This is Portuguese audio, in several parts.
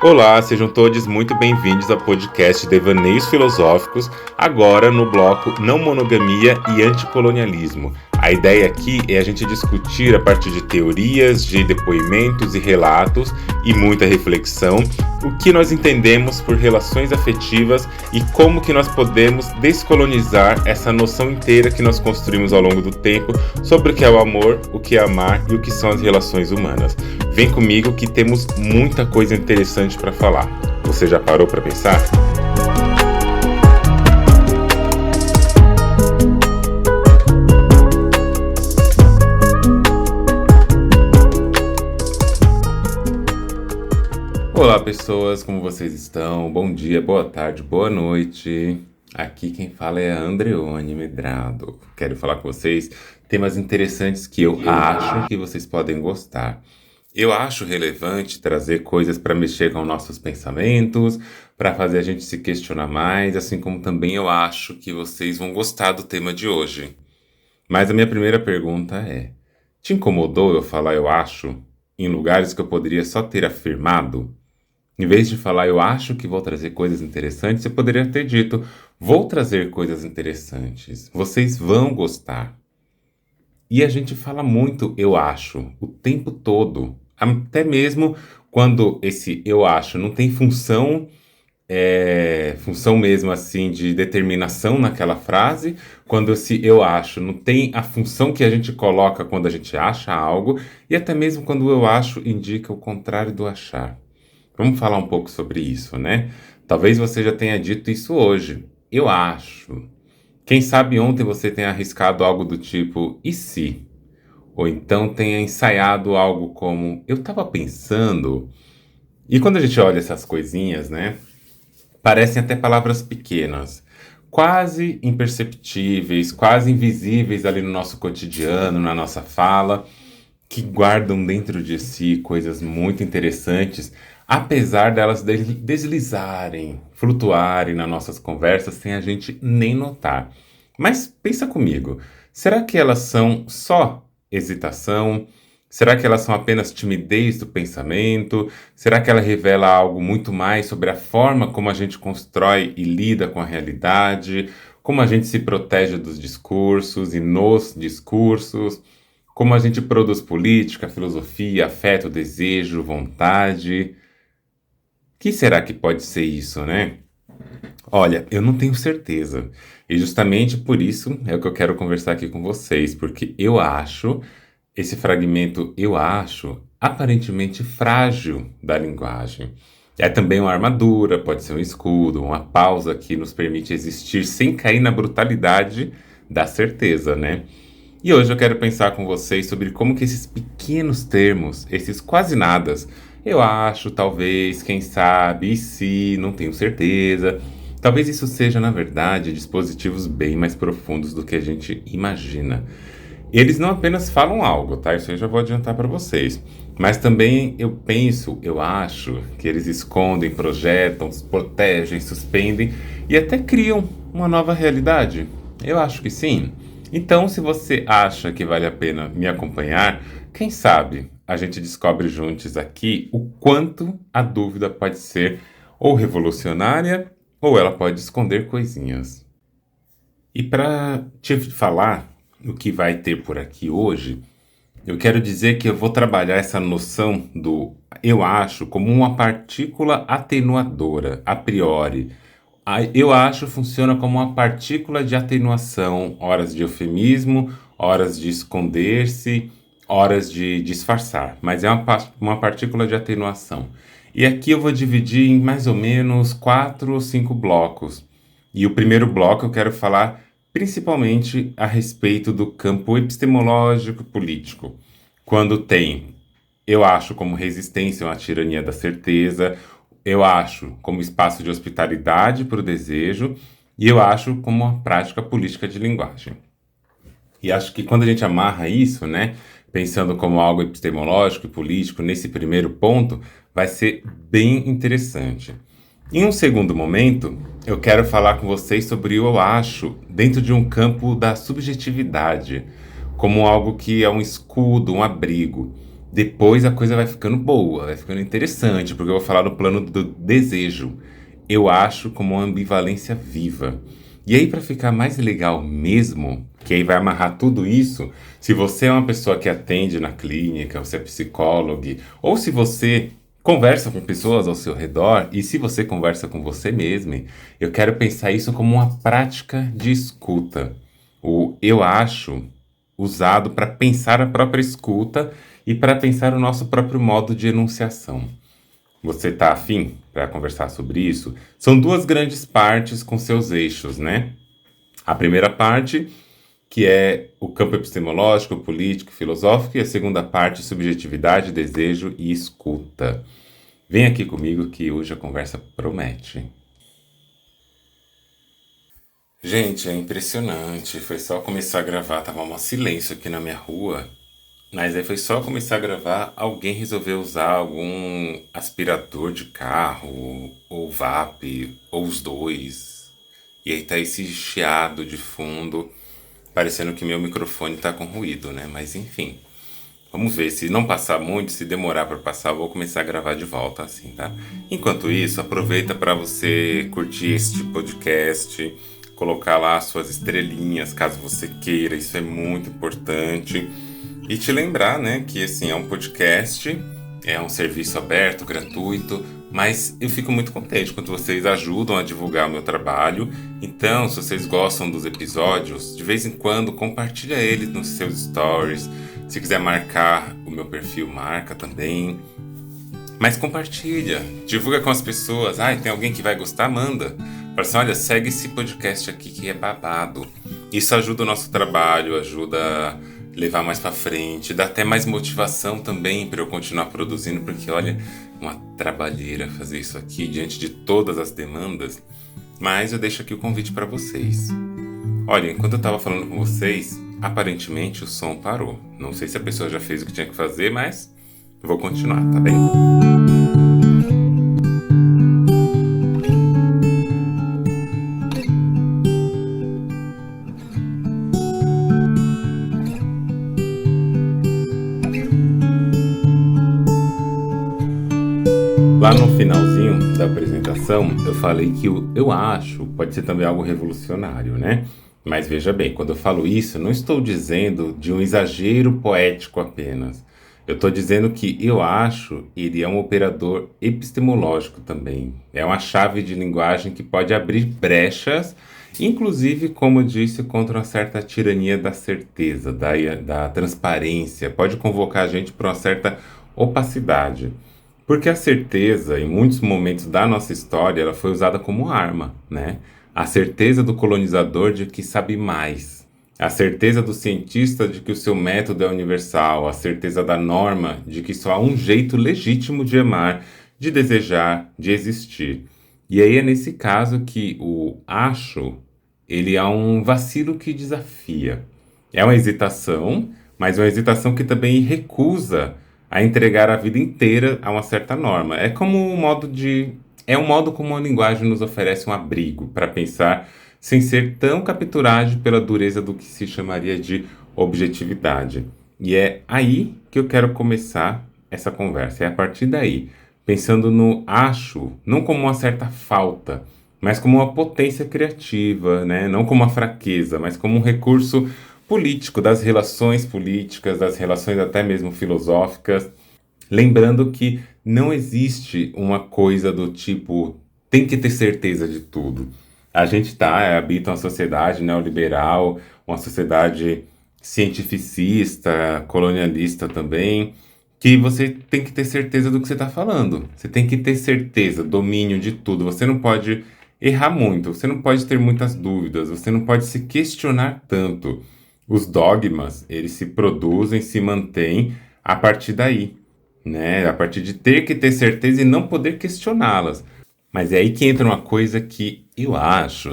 Olá, sejam todos muito bem-vindos ao podcast Devaneios Filosóficos, agora no bloco Não Monogamia e Anticolonialismo. A ideia aqui é a gente discutir a partir de teorias, de depoimentos e relatos e muita reflexão o que nós entendemos por relações afetivas e como que nós podemos descolonizar essa noção inteira que nós construímos ao longo do tempo sobre o que é o amor, o que é amar e o que são as relações humanas. Vem comigo que temos muita coisa interessante para falar. Você já parou para pensar? Olá pessoas, como vocês estão? Bom dia, boa tarde, boa noite. Aqui quem fala é a Andreone Medrado. Quero falar com vocês temas interessantes que eu acho que vocês podem gostar. Eu acho relevante trazer coisas para mexer com nossos pensamentos, para fazer a gente se questionar mais, assim como também eu acho que vocês vão gostar do tema de hoje. Mas a minha primeira pergunta é: te incomodou eu falar eu acho em lugares que eu poderia só ter afirmado? Em vez de falar eu acho que vou trazer coisas interessantes, eu poderia ter dito vou trazer coisas interessantes. Vocês vão gostar. E a gente fala muito eu acho o tempo todo. Até mesmo quando esse eu acho não tem função mesmo assim de determinação naquela frase, quando esse eu acho não tem a função que a gente coloca quando a gente acha algo, e até mesmo quando o eu acho indica o contrário do achar. Vamos falar um pouco sobre isso, né? Talvez você já tenha dito isso hoje. Eu acho. Quem sabe ontem você tenha arriscado algo do tipo, e se? Ou então tenha ensaiado algo como, eu estava pensando. E quando a gente olha essas coisinhas, né? Parecem até palavras pequenas, quase imperceptíveis, quase invisíveis ali no nosso cotidiano, na nossa fala, que guardam dentro de si coisas muito interessantes, apesar delas deslizarem, flutuarem nas nossas conversas sem a gente nem notar. Mas pensa comigo, será que elas são só hesitação? Será que elas são apenas timidez do pensamento? Será que ela revela algo muito mais sobre a forma como a gente constrói e lida com a realidade? Como a gente se protege dos discursos e nos discursos? Como a gente produz política, filosofia, afeto, desejo, vontade? O que será que pode ser isso, né? Olha, eu não tenho certeza. E justamente por isso é o que eu quero conversar aqui com vocês, porque eu acho esse fragmento, eu acho, aparentemente frágil da linguagem. É também uma armadura, pode ser um escudo, uma pausa que nos permite existir sem cair na brutalidade da certeza, né? E hoje eu quero pensar com vocês sobre como que esses pequenos termos, esses quase nadas, eu acho, talvez, quem sabe, e se, não tenho certeza, talvez isso seja, na verdade, dispositivos bem mais profundos do que a gente imagina. Eles não apenas falam algo, tá? Isso eu já vou adiantar para vocês. Mas também eu penso, eu acho, que eles escondem, projetam, protegem, suspendem e até criam uma nova realidade. Eu acho que sim. Então, se você acha que vale a pena me acompanhar, quem sabe a gente descobre juntos aqui o quanto a dúvida pode ser ou revolucionária ou ela pode esconder coisinhas. E para te falar o que vai ter por aqui hoje, eu quero dizer que eu vou trabalhar essa noção do eu acho como uma partícula atenuadora, a priori. Eu acho funciona como uma partícula de atenuação, horas de eufemismo, horas de esconder-se, horas de disfarçar, mas é uma partícula de atenuação. E aqui eu vou dividir em mais ou menos 4 ou 5 blocos. E o primeiro bloco eu quero falar principalmente a respeito do campo epistemológico político, quando tem, eu acho, como resistência à tirania da certeza, eu acho como espaço de hospitalidade para o desejo, e eu acho como uma prática política de linguagem. E acho que quando a gente amarra isso, né, pensando como algo epistemológico e político, nesse primeiro ponto, vai ser bem interessante. Em um segundo momento, eu quero falar com vocês sobre o eu acho dentro de um campo da subjetividade, como algo que é um escudo, um abrigo. depois a coisa vai ficando boa, vai ficando interessante, porque eu vou falar no plano do desejo. Eu acho como uma ambivalência viva. E aí, para ficar mais legal mesmo, que aí vai amarrar tudo isso, se você é uma pessoa que atende na clínica, você é psicólogo, ou se você conversa com pessoas ao seu redor, e se você conversa com você mesmo, eu quero pensar isso como uma prática de escuta. O eu acho usado para pensar a própria escuta e para pensar o nosso próprio modo de enunciação. Você está afim para conversar sobre isso? São duas grandes partes com seus eixos, né? A primeira parte, que é o campo epistemológico, político, filosófico, e a segunda parte, subjetividade, desejo e escuta. Vem aqui comigo que hoje a conversa promete. Gente, é impressionante. Foi só começar a gravar, tava um silêncio aqui na minha rua. Mas aí foi só começar a gravar, alguém resolveu usar algum aspirador de carro, ou vape, ou os dois. E aí tá esse chiado de fundo, parecendo que meu microfone tá com ruído, né? Mas enfim, vamos ver. Se não passar muito, se demorar para passar, eu vou começar a gravar de volta assim, tá? Enquanto isso, aproveita para você curtir este podcast, colocar lá suas estrelinhas, caso você queira, isso é muito importante. E te lembrar, né, que assim, é um podcast, é um serviço aberto, gratuito, mas eu fico muito contente quando vocês ajudam a divulgar o meu trabalho. Então, se vocês gostam dos episódios, de vez em quando compartilha eles nos seus stories. Se quiser marcar o meu perfil, marca também. Mas compartilha, divulga com as pessoas. Ah, tem alguém que vai gostar? Manda. Fala assim, olha, segue esse podcast aqui que é babado. Isso ajuda o nosso trabalho, ajuda a levar mais pra frente, dá até mais motivação também para eu continuar produzindo, porque olha, uma trabalheira fazer isso aqui diante de todas as demandas. Mas eu deixo aqui o convite para vocês. Olha, enquanto eu tava falando com vocês, aparentemente o som parou. Não sei se a pessoa já fez o que tinha que fazer, mas eu vou continuar, tá bem? Lá no finalzinho da apresentação, eu falei que o eu acho pode ser também algo revolucionário, né? Mas veja bem, quando eu falo isso, não estou dizendo de um exagero poético apenas. Eu estou dizendo que eu acho ele é um operador epistemológico também. É uma chave de linguagem que pode abrir brechas, inclusive, como eu disse, contra uma certa tirania da certeza, da transparência. Pode convocar a gente para uma certa opacidade. Porque a certeza, em muitos momentos da nossa história, ela foi usada como arma, né? A certeza do colonizador de que sabe mais. A certeza do cientista de que o seu método é universal. A certeza da norma de que só há um jeito legítimo de amar, de desejar, de existir. E aí é nesse caso que o acho, ele é um vacilo que desafia. É uma hesitação, mas uma hesitação que também recusa a entregar a vida inteira a uma certa norma. É como um modo de. É um modo como a linguagem nos oferece um abrigo para pensar sem ser tão capturado pela dureza do que se chamaria de objetividade. E é aí que eu quero começar essa conversa. É a partir daí, pensando no acho, não como uma certa falta, mas como uma potência criativa, né? Não como uma fraqueza, mas como um recurso político, das relações políticas, das relações até mesmo filosóficas. Lembrando que não existe uma coisa do tipo tem que ter certeza de tudo. A gente habita uma sociedade neoliberal, uma sociedade cientificista, colonialista também, que você tem que ter certeza do que você está falando. Você tem que ter certeza, domínio de tudo. Você não pode errar muito, você não pode ter muitas dúvidas, você não pode se questionar tanto. Os dogmas, eles se produzem, se mantêm a partir daí, né? A partir de ter que ter certeza e não poder questioná-las. Mas é aí que entra uma coisa que eu acho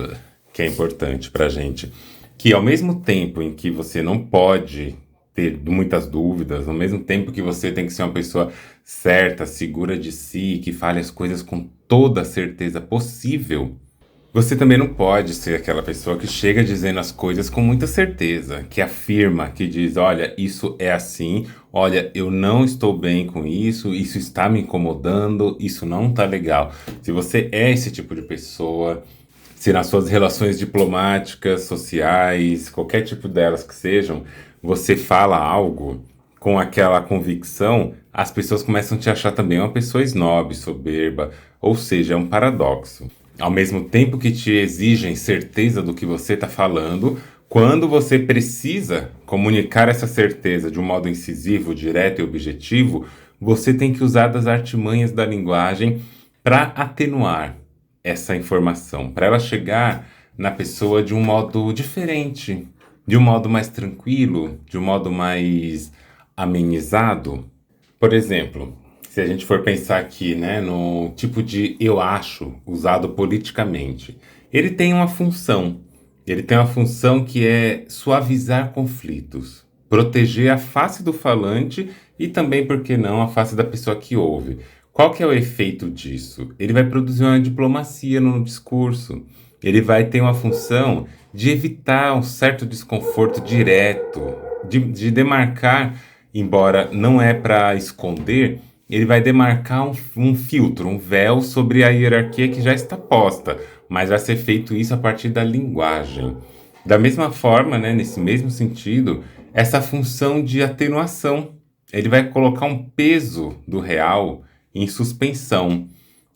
que é importante pra gente, que ao mesmo tempo em que você não pode ter muitas dúvidas, ao mesmo tempo que você tem que ser uma pessoa certa, segura de si, que fale as coisas com toda a certeza possível, Você também não pode ser aquela pessoa que chega dizendo as coisas com muita certeza, que afirma, que diz: olha, isso é assim, olha, eu não estou bem com isso está me incomodando, isso não tá legal. Se você é esse tipo de pessoa, se nas suas relações diplomáticas, sociais, qualquer tipo delas que sejam, você fala algo com aquela convicção, as pessoas começam a te achar também uma pessoa snob, soberba, ou seja, é um paradoxo. Ao mesmo tempo que te exigem certeza do que você está falando, quando você precisa comunicar essa certeza de um modo incisivo, direto e objetivo, você tem que usar das artimanhas da linguagem para atenuar essa informação, para ela chegar na pessoa de um modo diferente, de um modo mais tranquilo, de um modo mais amenizado. Por exemplo, se a gente for pensar aqui, né, no tipo de eu acho usado politicamente, ele tem uma função. Ele tem uma função que é suavizar conflitos, proteger a face do falante e também, por que não, a face da pessoa que ouve. Qual que é o efeito disso? Ele vai produzir uma diplomacia no discurso. Ele vai ter uma função de evitar um certo desconforto direto, de demarcar, embora não é para esconder, ele vai demarcar um filtro, um véu sobre a hierarquia que já está posta, mas vai ser feito isso a partir da linguagem. Da mesma forma, né, nesse mesmo sentido, essa função de atenuação, ele vai colocar um peso do real em suspensão.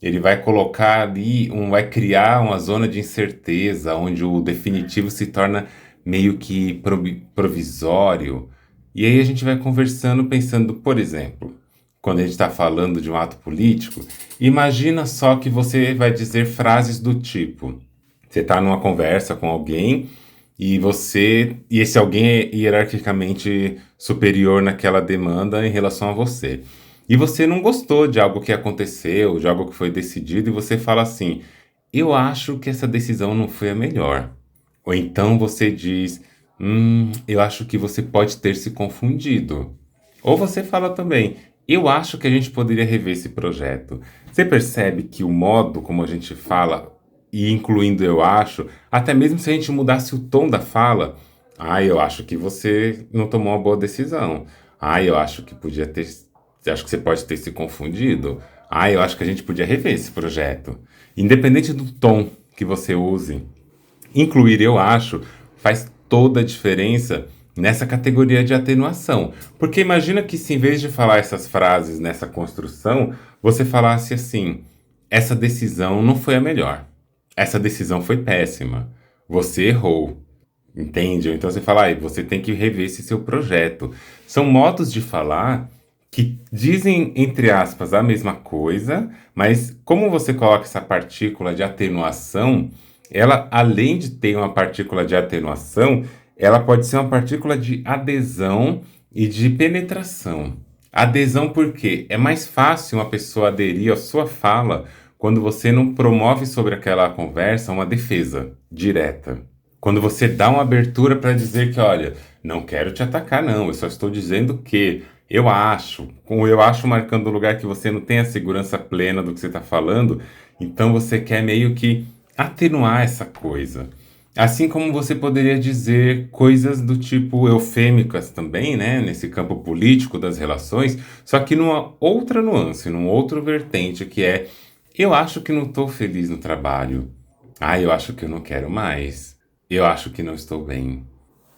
Ele vai colocar ali, vai criar uma zona de incerteza, onde o definitivo se torna meio que provisório. E aí a gente vai conversando, pensando, por exemplo, quando a gente está falando de um ato político, imagina só que você vai dizer frases do tipo: você está numa conversa com alguém e esse alguém é hierarquicamente superior naquela demanda em relação a você. E você não gostou de algo que aconteceu, de algo que foi decidido, e você fala assim: eu acho que essa decisão não foi a melhor. Ou então você diz: eu acho que você pode ter se confundido. Ou você fala também: eu acho que a gente poderia rever esse projeto. Você percebe que o modo como a gente fala, e incluindo eu acho, até mesmo se a gente mudasse o tom da fala: eu acho que você não tomou uma boa decisão. Eu acho que podia ter, acho que você pode ter se confundido. Eu acho que a gente podia rever esse projeto. Independente do tom que você use, incluir eu acho faz toda a diferença nessa categoria de atenuação. Porque imagina que se em vez de falar essas frases nessa construção, você falasse assim: essa decisão não foi a melhor. Essa decisão foi péssima. Você errou. Entende? Então você fala: você tem que rever esse seu projeto. São modos de falar que dizem, entre aspas, a mesma coisa, mas como você coloca essa partícula de atenuação, ela, além de ter uma partícula de atenuação, ela pode ser uma partícula de adesão e de penetração. Adesão porque é mais fácil uma pessoa aderir à sua fala quando você não promove sobre aquela conversa uma defesa direta. Quando você dá uma abertura para dizer que, olha, não quero te atacar, não, eu só estou dizendo que eu acho, com o eu acho marcando o lugar que você não tem a segurança plena do que você está falando, então você quer meio que atenuar essa coisa. Assim como você poderia dizer coisas do tipo eufêmicas também, né, nesse campo político das relações, só que numa outra nuance, num outro vertente, que é: eu acho que não estou feliz no trabalho. Eu acho que eu não quero mais. Eu acho que não estou bem.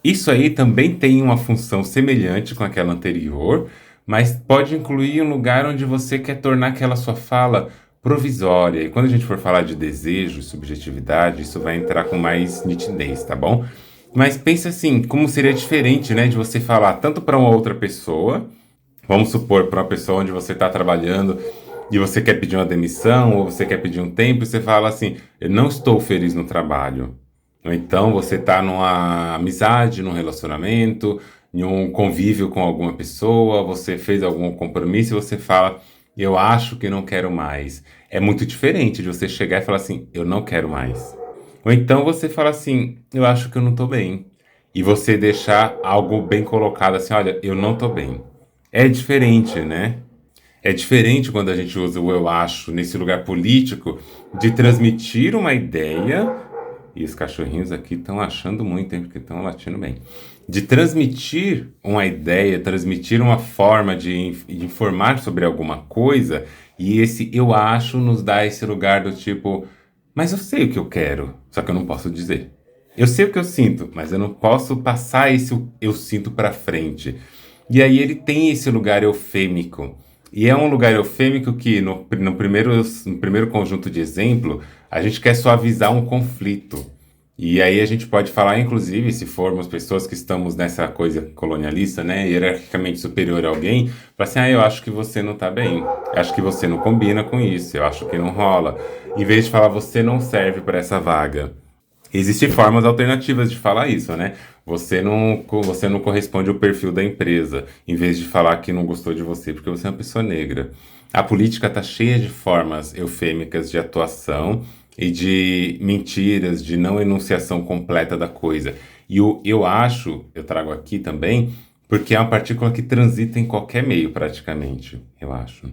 Isso aí também tem uma função semelhante com aquela anterior, mas pode incluir um lugar onde você quer tornar aquela sua fala provisória. E quando a gente for falar de desejo, subjetividade, isso vai entrar com mais nitidez, tá bom? Mas pensa assim, como seria diferente, né, de você falar tanto para uma outra pessoa, vamos supor, para uma pessoa onde você está trabalhando e você quer pedir uma demissão ou você quer pedir um tempo, e você fala assim: eu não estou feliz no trabalho. Ou então você está numa amizade, num relacionamento, em um convívio com alguma pessoa, você fez algum compromisso e você fala: eu acho que não quero mais. É muito diferente de você chegar e falar assim: eu não quero mais. Ou então você fala assim: eu acho que eu não estou bem. E você deixar algo bem colocado assim: olha, eu não estou bem. É diferente, né? É diferente quando a gente usa o eu acho nesse lugar político de transmitir uma ideia, e os cachorrinhos aqui estão achando muito, hein, porque estão latindo bem. De transmitir uma ideia, transmitir uma forma de informar sobre alguma coisa, e esse eu acho nos dá esse lugar do tipo, mas eu sei o que eu quero, só que eu não posso dizer. Eu sei o que eu sinto, mas eu não posso passar esse eu sinto para frente. E aí ele tem esse lugar eufêmico. E é um lugar eufêmico que, no primeiro conjunto de exemplo, a gente quer suavizar um conflito. E aí a gente pode falar, inclusive, se formos pessoas que estamos nessa coisa colonialista, né, hierarquicamente superior a alguém, falar assim, eu acho que você não tá bem, eu acho que você não combina com isso, eu acho que não rola. Em vez de falar, você não serve para essa vaga. Existem formas alternativas de falar isso, né? Você não corresponde ao perfil da empresa, em vez de falar que não gostou de você porque você é uma pessoa negra. A política está cheia de formas eufêmicas de atuação e de mentiras, de não enunciação completa da coisa. E o eu acho, eu trago aqui também, porque é uma partícula que transita em qualquer meio praticamente, eu acho.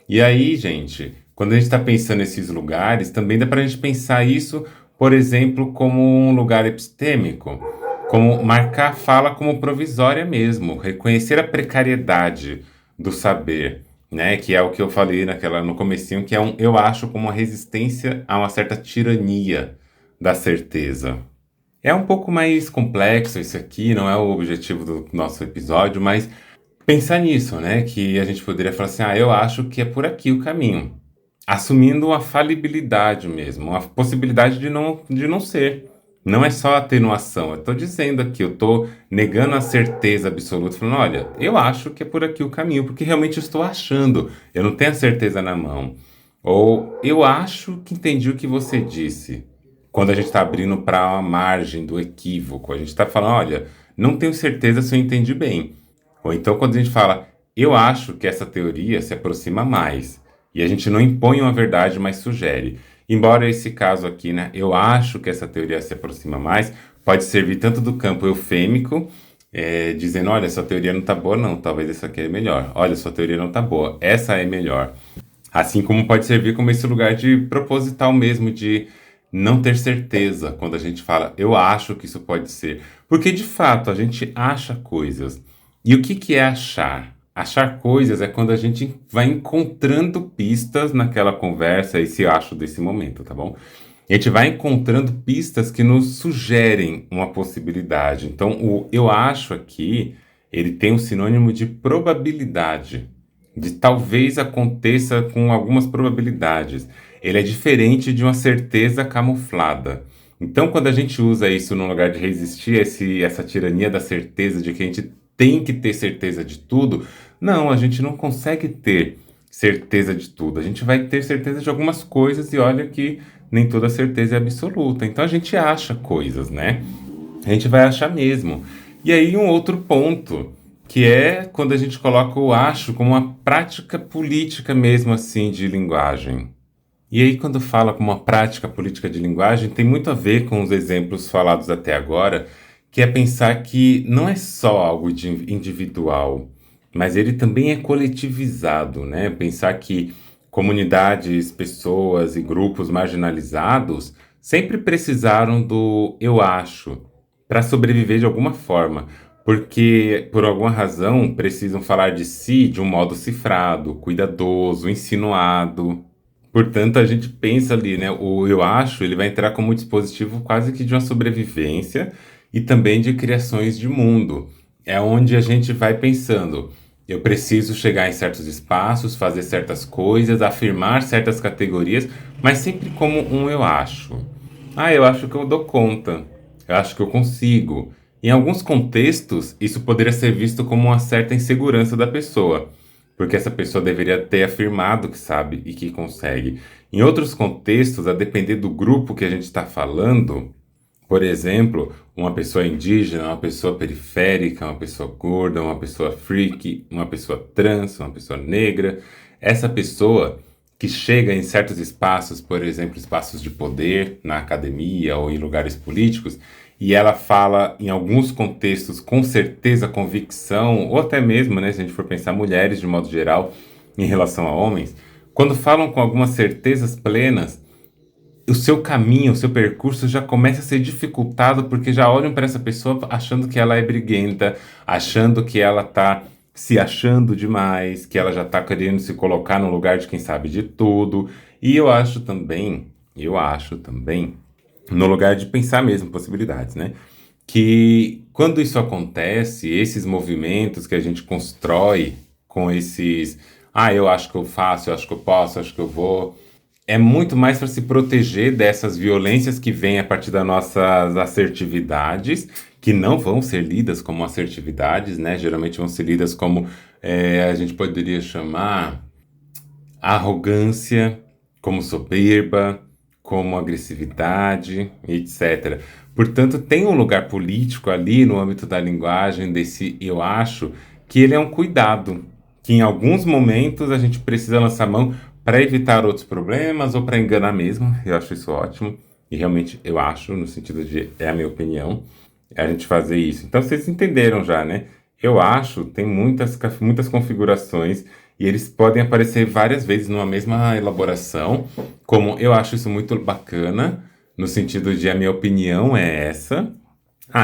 E aí, gente, quando a gente está pensando nesses lugares, também dá para a gente pensar isso, por exemplo, como um lugar epistêmico, como marcar a fala como provisória mesmo, reconhecer a precariedade do saber, né? Que é o que eu falei no comecinho, que é eu acho como uma resistência a uma certa tirania da certeza. É um pouco mais complexo isso aqui, não é o objetivo do nosso episódio, mas pensar nisso, né? Que a gente poderia falar assim, eu acho que é por aqui o caminho. Assumindo uma falibilidade mesmo, uma possibilidade de não ser. Não é só atenuação, eu estou dizendo aqui, eu estou negando a certeza absoluta, falando, olha, eu acho que é por aqui o caminho, porque realmente eu estou achando, eu não tenho a certeza na mão. Ou eu acho que entendi o que você disse. Quando a gente está abrindo para a margem do equívoco, a gente está falando, olha, não tenho certeza se eu entendi bem. Ou então quando a gente fala, eu acho que essa teoria se aproxima mais. E a gente não impõe uma verdade, mas sugere. Embora esse caso aqui, né, eu acho que essa teoria se aproxima mais, pode servir tanto do campo eufêmico, dizendo, olha, sua teoria não tá boa, não, talvez essa aqui é melhor. Olha, sua teoria não tá boa, essa é melhor. Assim como pode servir como esse lugar de proposital mesmo, de não ter certeza quando a gente fala, eu acho que isso pode ser. Porque de fato a gente acha coisas. E o que que é achar? Achar coisas é quando a gente vai encontrando pistas naquela conversa, esse acho desse momento, tá bom? A gente vai encontrando pistas que nos sugerem uma possibilidade. Então, o eu acho aqui, ele tem um sinônimo de probabilidade, de talvez aconteça com algumas probabilidades. Ele é diferente de uma certeza camuflada. Então, quando a gente usa isso no lugar de resistir a essa tirania da certeza, de que a gente tem que ter certeza de tudo, não, a gente não consegue ter certeza de tudo. A gente vai ter certeza de algumas coisas e olha que nem toda certeza é absoluta. Então a gente acha coisas, né? A gente vai achar mesmo. E aí um outro ponto, que é quando a gente coloca o acho como uma prática política mesmo assim de linguagem. E aí quando fala como uma prática política de linguagem, tem muito a ver com os exemplos falados até agora, que é pensar que não é só algo individual, mas ele também é coletivizado, né? Pensar que comunidades, pessoas e grupos marginalizados sempre precisaram do eu acho para sobreviver de alguma forma, porque por alguma razão precisam falar de si de um modo cifrado, cuidadoso, insinuado. Portanto, a gente pensa ali, né? O eu acho, ele vai entrar como dispositivo quase que de uma sobrevivência e também de criações de mundo. É onde a gente vai pensando, eu preciso chegar em certos espaços, fazer certas coisas, afirmar certas categorias, mas sempre como um eu acho. Eu acho que eu dou conta. Eu acho que eu consigo. Em alguns contextos, isso poderia ser visto como uma certa insegurança da pessoa, porque essa pessoa deveria ter afirmado que sabe e que consegue. Em outros contextos, a depender do grupo que a gente está falando, por exemplo, uma pessoa indígena, uma pessoa periférica, uma pessoa gorda, uma pessoa freak, uma pessoa trans, uma pessoa negra, essa pessoa que chega em certos espaços, por exemplo, espaços de poder, na academia ou em lugares políticos, e ela fala em alguns contextos com certeza, convicção, ou até mesmo, né, se a gente for pensar mulheres de modo geral, em relação a homens, quando falam com algumas certezas plenas, o seu caminho, o seu percurso já começa a ser dificultado porque já olham para essa pessoa achando que ela é briguenta, achando que ela tá se achando demais, que ela já tá querendo se colocar no lugar de quem sabe de tudo. E eu acho também, no lugar de pensar mesmo possibilidades, né? Que quando isso acontece, esses movimentos que a gente constrói com esses, eu acho que eu faço, eu acho que eu posso, eu acho que eu vou, é muito mais para se proteger dessas violências que vêm a partir das nossas assertividades, que não vão ser lidas como assertividades, né? Geralmente vão ser lidas como a gente poderia chamar arrogância, como soberba, como agressividade, etc. Portanto, tem um lugar político ali no âmbito da linguagem desse eu acho que ele é um cuidado, que em alguns momentos a gente precisa lançar mão para evitar outros problemas ou para enganar mesmo. Eu acho isso ótimo. E realmente eu acho, no sentido de é a minha opinião, a gente fazer isso. Então vocês entenderam já, né? Eu acho, tem muitas configurações e eles podem aparecer várias vezes numa mesma elaboração, como eu acho isso muito bacana, no sentido de a minha opinião é essa.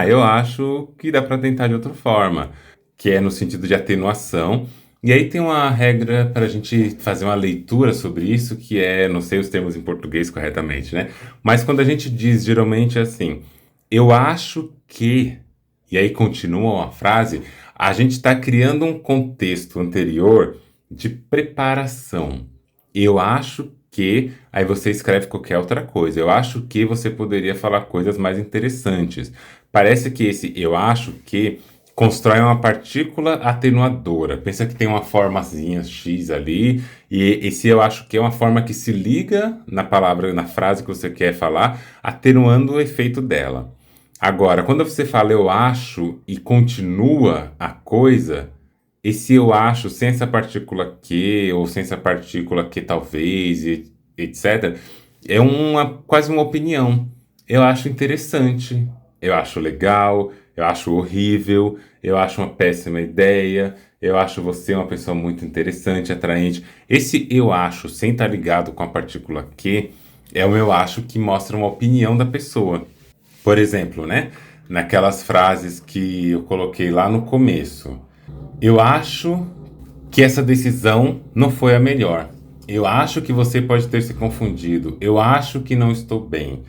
Eu acho que dá para tentar de outra forma, que é no sentido de atenuação. E aí tem uma regra para a gente fazer uma leitura sobre isso, que é, não sei os termos em português corretamente, né? Mas quando a gente diz geralmente assim, eu acho que, e aí continua a frase, a gente está criando um contexto anterior de preparação. Eu acho que, aí você escreve qualquer outra coisa. Eu acho que você poderia falar coisas mais interessantes. Parece que esse eu acho que constrói uma partícula atenuadora. Pensa que tem uma formazinha X ali, e esse eu acho que é uma forma que se liga na palavra, na frase que você quer falar, atenuando o efeito dela. Agora, quando você fala eu acho e continua a coisa, esse eu acho sem essa partícula que, ou sem essa partícula que talvez, etc., é quase uma opinião. Eu acho interessante, eu acho legal, eu acho horrível, eu acho uma péssima ideia, eu acho você uma pessoa muito interessante, atraente. Esse eu acho, sem estar ligado com a partícula que, é o eu acho que mostra uma opinião da pessoa. Por exemplo, né? Naquelas frases que eu coloquei lá no começo. Eu acho que essa decisão não foi a melhor. Eu acho que você pode ter se confundido. Eu acho que não estou bem.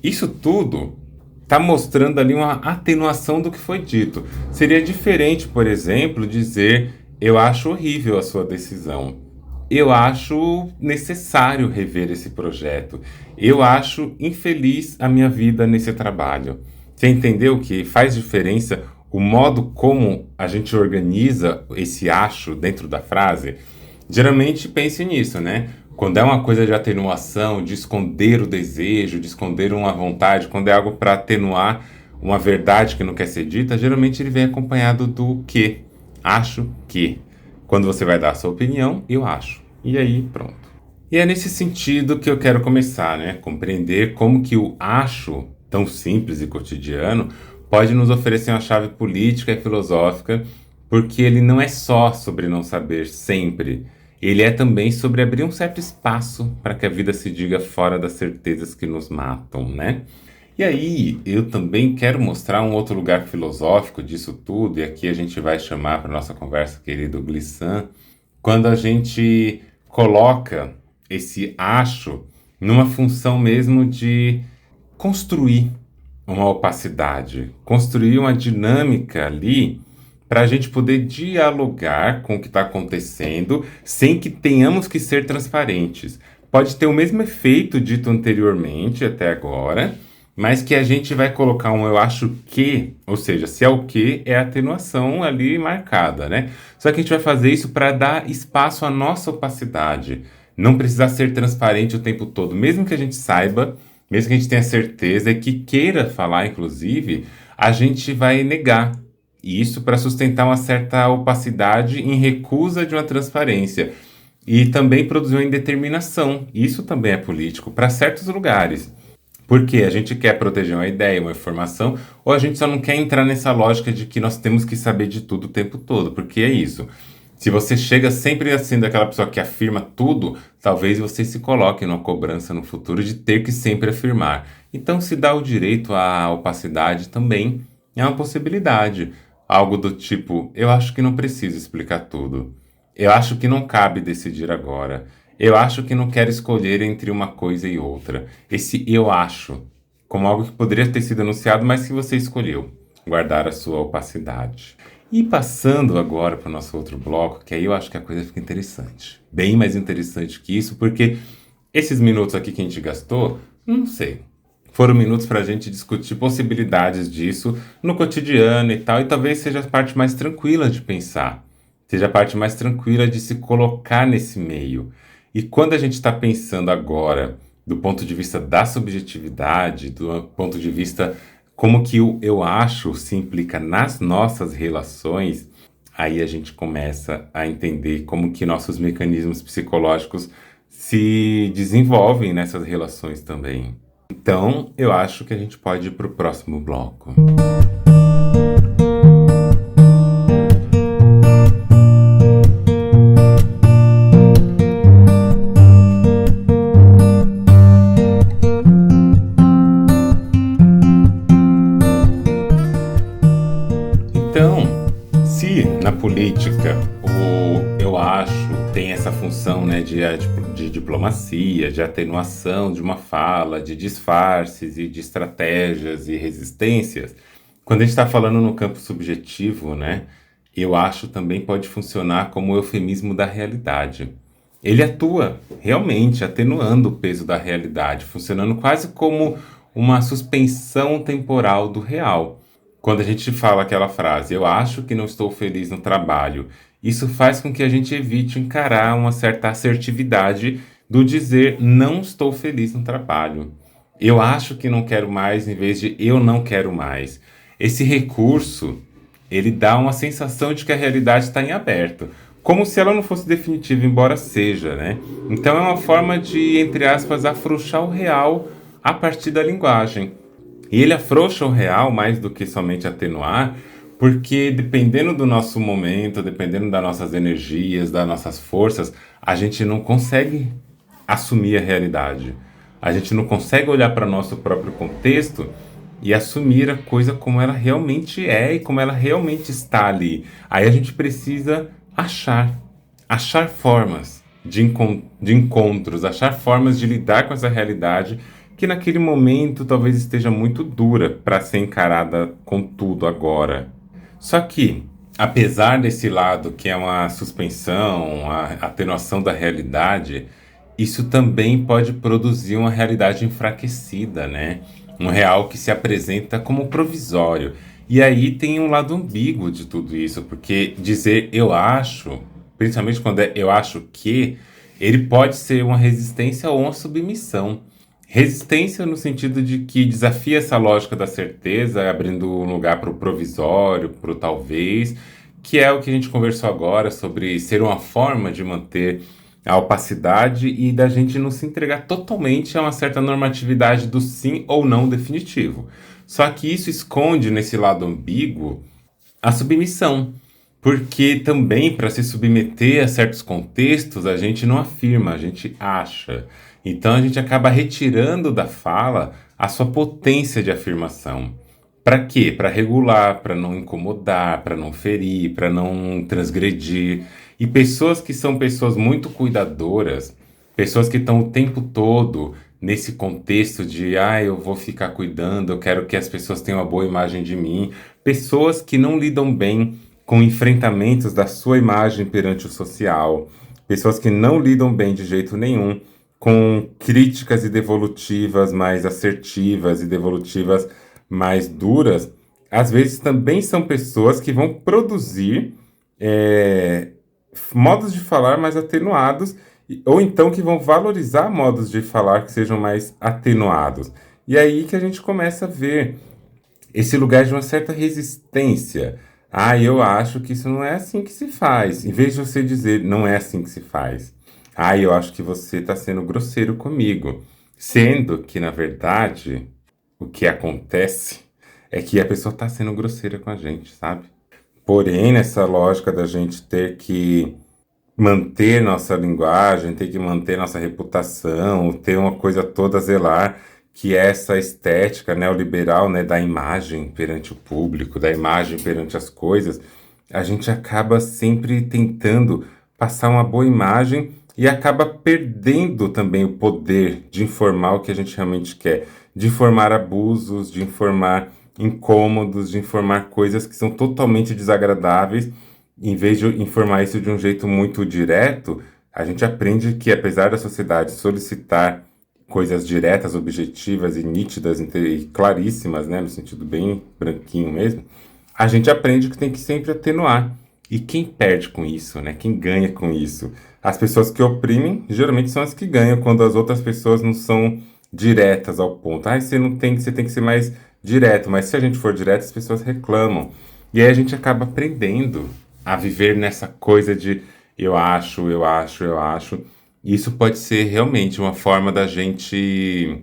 Isso tudo está mostrando ali uma atenuação do que foi dito. Seria diferente, por exemplo, dizer eu acho horrível a sua decisão. Eu acho necessário rever esse projeto. Eu acho infeliz a minha vida nesse trabalho. Você entendeu que faz diferença o modo como a gente organiza esse acho dentro da frase? Geralmente pense nisso, né? Quando é uma coisa de atenuação, de esconder o desejo, de esconder uma vontade, quando é algo para atenuar uma verdade que não quer ser dita, geralmente ele vem acompanhado do que. Acho que. Quando você vai dar a sua opinião, eu acho. E aí, pronto. E é nesse sentido que eu quero começar, né? Compreender como que o acho, tão simples e cotidiano, pode nos oferecer uma chave política e filosófica, porque ele não é só sobre não saber sempre. Ele é também sobre abrir um certo espaço para que a vida se diga fora das certezas que nos matam, né? E aí, eu também quero mostrar um outro lugar filosófico disso tudo, e aqui a gente vai chamar para nossa conversa querido Glissant, quando a gente coloca esse acho numa função mesmo de construir uma opacidade, construir uma dinâmica ali para a gente poder dialogar com o que está acontecendo sem que tenhamos que ser transparentes. Pode ter o mesmo efeito dito anteriormente até agora, mas que a gente vai colocar um eu acho que, ou seja, se é o que, é a atenuação ali marcada, né? Só que a gente vai fazer isso para dar espaço à nossa opacidade. Não precisar ser transparente o tempo todo, mesmo que a gente saiba, mesmo que a gente tenha certeza e que queira falar, inclusive, a gente vai negar. E isso para sustentar uma certa opacidade em recusa de uma transparência. E também produzir uma indeterminação. Isso também é político para certos lugares. Porque a gente quer proteger uma ideia, uma informação, ou a gente só não quer entrar nessa lógica de que nós temos que saber de tudo o tempo todo, porque é isso. Se você chega sempre assim daquela pessoa que afirma tudo, talvez você se coloque numa cobrança no futuro de ter que sempre afirmar. Então, se dá o direito à opacidade também é uma possibilidade. Algo do tipo, eu acho que não preciso explicar tudo. Eu acho que não cabe decidir agora. Eu acho que não quero escolher entre uma coisa e outra. Esse eu acho, como algo que poderia ter sido anunciado, mas que você escolheu. Guardar a sua opacidade. E passando agora para o nosso outro bloco, que aí eu acho que a coisa fica interessante. Bem mais interessante que isso, porque esses minutos aqui que a gente gastou, não sei. Foram minutos para a gente discutir possibilidades disso no cotidiano e tal, e talvez seja a parte mais tranquila de pensar. Seja a parte mais tranquila de se colocar nesse meio. E quando a gente está pensando agora, do ponto de vista da subjetividade, do ponto de vista como que o eu acho se implica nas nossas relações, aí a gente começa a entender como que nossos mecanismos psicológicos se desenvolvem nessas relações também. Então, eu acho que a gente pode ir para o próximo bloco. Então, se na política o eu acho tem essa função, né, de diplomacia, de atenuação de uma fala, de disfarces e de estratégias e resistências, quando a gente está falando no campo subjetivo, né, eu acho também pode funcionar como eufemismo da realidade. Ele atua realmente atenuando o peso da realidade, funcionando quase como uma suspensão temporal do real. Quando a gente fala aquela frase, eu acho que não estou feliz no trabalho, isso faz com que a gente evite encarar uma certa assertividade do dizer não estou feliz no trabalho. Eu acho que não quero mais em vez de eu não quero mais. Esse recurso, ele dá uma sensação de que a realidade está em aberto, como se ela não fosse definitiva, embora seja, né? Então é uma forma de, entre aspas, afrouxar o real a partir da linguagem. E ele afrouxa o real mais do que somente atenuar, porque dependendo do nosso momento, dependendo das nossas energias, das nossas forças, a gente não consegue assumir a realidade. A gente não consegue olhar para o nosso próprio contexto e assumir a coisa como ela realmente é e como ela realmente está ali. Aí a gente precisa achar formas de encontros, achar formas de lidar com essa realidade que naquele momento talvez esteja muito dura para ser encarada com tudo agora. Só que, apesar desse lado que é uma suspensão, a atenuação da realidade, isso também pode produzir uma realidade enfraquecida, né? Um real que se apresenta como provisório. E aí tem um lado ambíguo de tudo isso, porque dizer eu acho, principalmente quando é eu acho que, ele pode ser uma resistência ou uma submissão. Resistência no sentido de que desafia essa lógica da certeza, abrindo um lugar para o provisório, para o talvez, que é o que a gente conversou agora sobre ser uma forma de manter a opacidade e da gente não se entregar totalmente a uma certa normatividade do sim ou não definitivo. Só que isso esconde nesse lado ambíguo a submissão, porque também para se submeter a certos contextos a gente não afirma, a gente acha. Então a gente acaba retirando da fala a sua potência de afirmação. Para quê? Para regular, para não incomodar, para não ferir, para não transgredir. E pessoas que são pessoas muito cuidadoras, pessoas que estão o tempo todo nesse contexto de eu vou ficar cuidando, eu quero que as pessoas tenham uma boa imagem de mim, pessoas que não lidam bem com enfrentamentos da sua imagem perante o social, pessoas que não lidam bem de jeito nenhum com críticas e devolutivas mais assertivas e devolutivas mais duras, às vezes também são pessoas que vão produzir modos de falar mais atenuados, ou então que vão valorizar modos de falar que sejam mais atenuados. E aí que a gente começa a ver esse lugar de uma certa resistência. Eu acho que isso não é assim que se faz. Em vez de você dizer, não é assim que se faz. Eu acho que você está sendo grosseiro comigo. Sendo que, na verdade, o que acontece é que a pessoa está sendo grosseira com a gente, sabe? Porém, nessa lógica da gente ter que manter nossa linguagem, ter que manter nossa reputação, ter uma coisa toda a zelar, que é essa estética neoliberal, né, da imagem perante o público, da imagem perante as coisas, a gente acaba sempre tentando passar uma boa imagem e acaba perdendo também o poder de informar o que a gente realmente quer, de informar abusos, de informar incômodos, de informar coisas que são totalmente desagradáveis. Em vez de informar isso de um jeito muito direto, a gente aprende que, apesar da sociedade solicitar coisas diretas, objetivas e nítidas e claríssimas, né, no sentido bem branquinho mesmo, a gente aprende que tem que sempre atenuar. E quem perde com isso, né? Quem ganha com isso? As pessoas que oprimem geralmente são as que ganham quando as outras pessoas não são diretas ao ponto. Ah, você não tem, você tem que ser mais direto, mas se a gente for direto, as pessoas reclamam. E aí a gente acaba aprendendo a viver nessa coisa de eu acho, eu acho, eu acho. E isso pode ser realmente uma forma da gente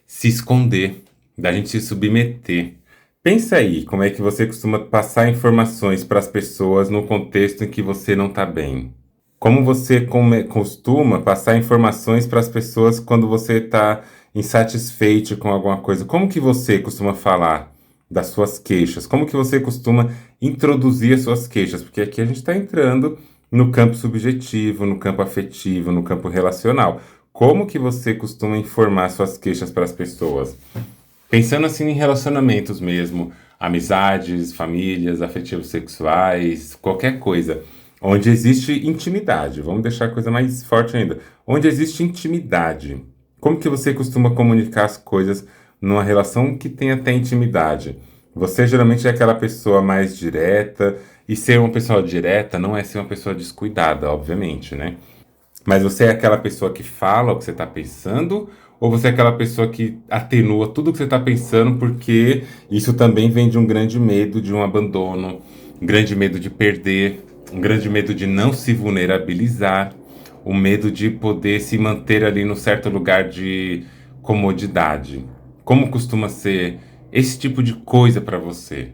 se esconder, da gente se submeter. Pensa aí, como é que você costuma passar informações para as pessoas no contexto em que você não está bem? Como você costuma passar informações para as pessoas quando você está insatisfeito com alguma coisa? Como que você costuma falar das suas queixas? Como que você costuma introduzir as suas queixas? Porque aqui a gente está entrando no campo subjetivo, no campo afetivo, no campo relacional. Como que você costuma informar suas queixas para as pessoas? Pensando assim em relacionamentos mesmo, amizades, famílias, afetivos sexuais, qualquer coisa, onde existe intimidade, vamos deixar a coisa mais forte ainda, onde existe intimidade. Como que você costuma comunicar as coisas numa relação que tem até intimidade? Você geralmente é aquela pessoa mais direta, e ser uma pessoa direta não é ser uma pessoa descuidada, obviamente, né? Mas você é aquela pessoa que fala o que você está pensando, ou você é aquela pessoa que atenua tudo o que você está pensando, porque isso também vem de um grande medo de um abandono, um grande medo de perder, um grande medo de não se vulnerabilizar, o medo de poder se manter ali num certo lugar de comodidade. Como costuma ser esse tipo de coisa para você?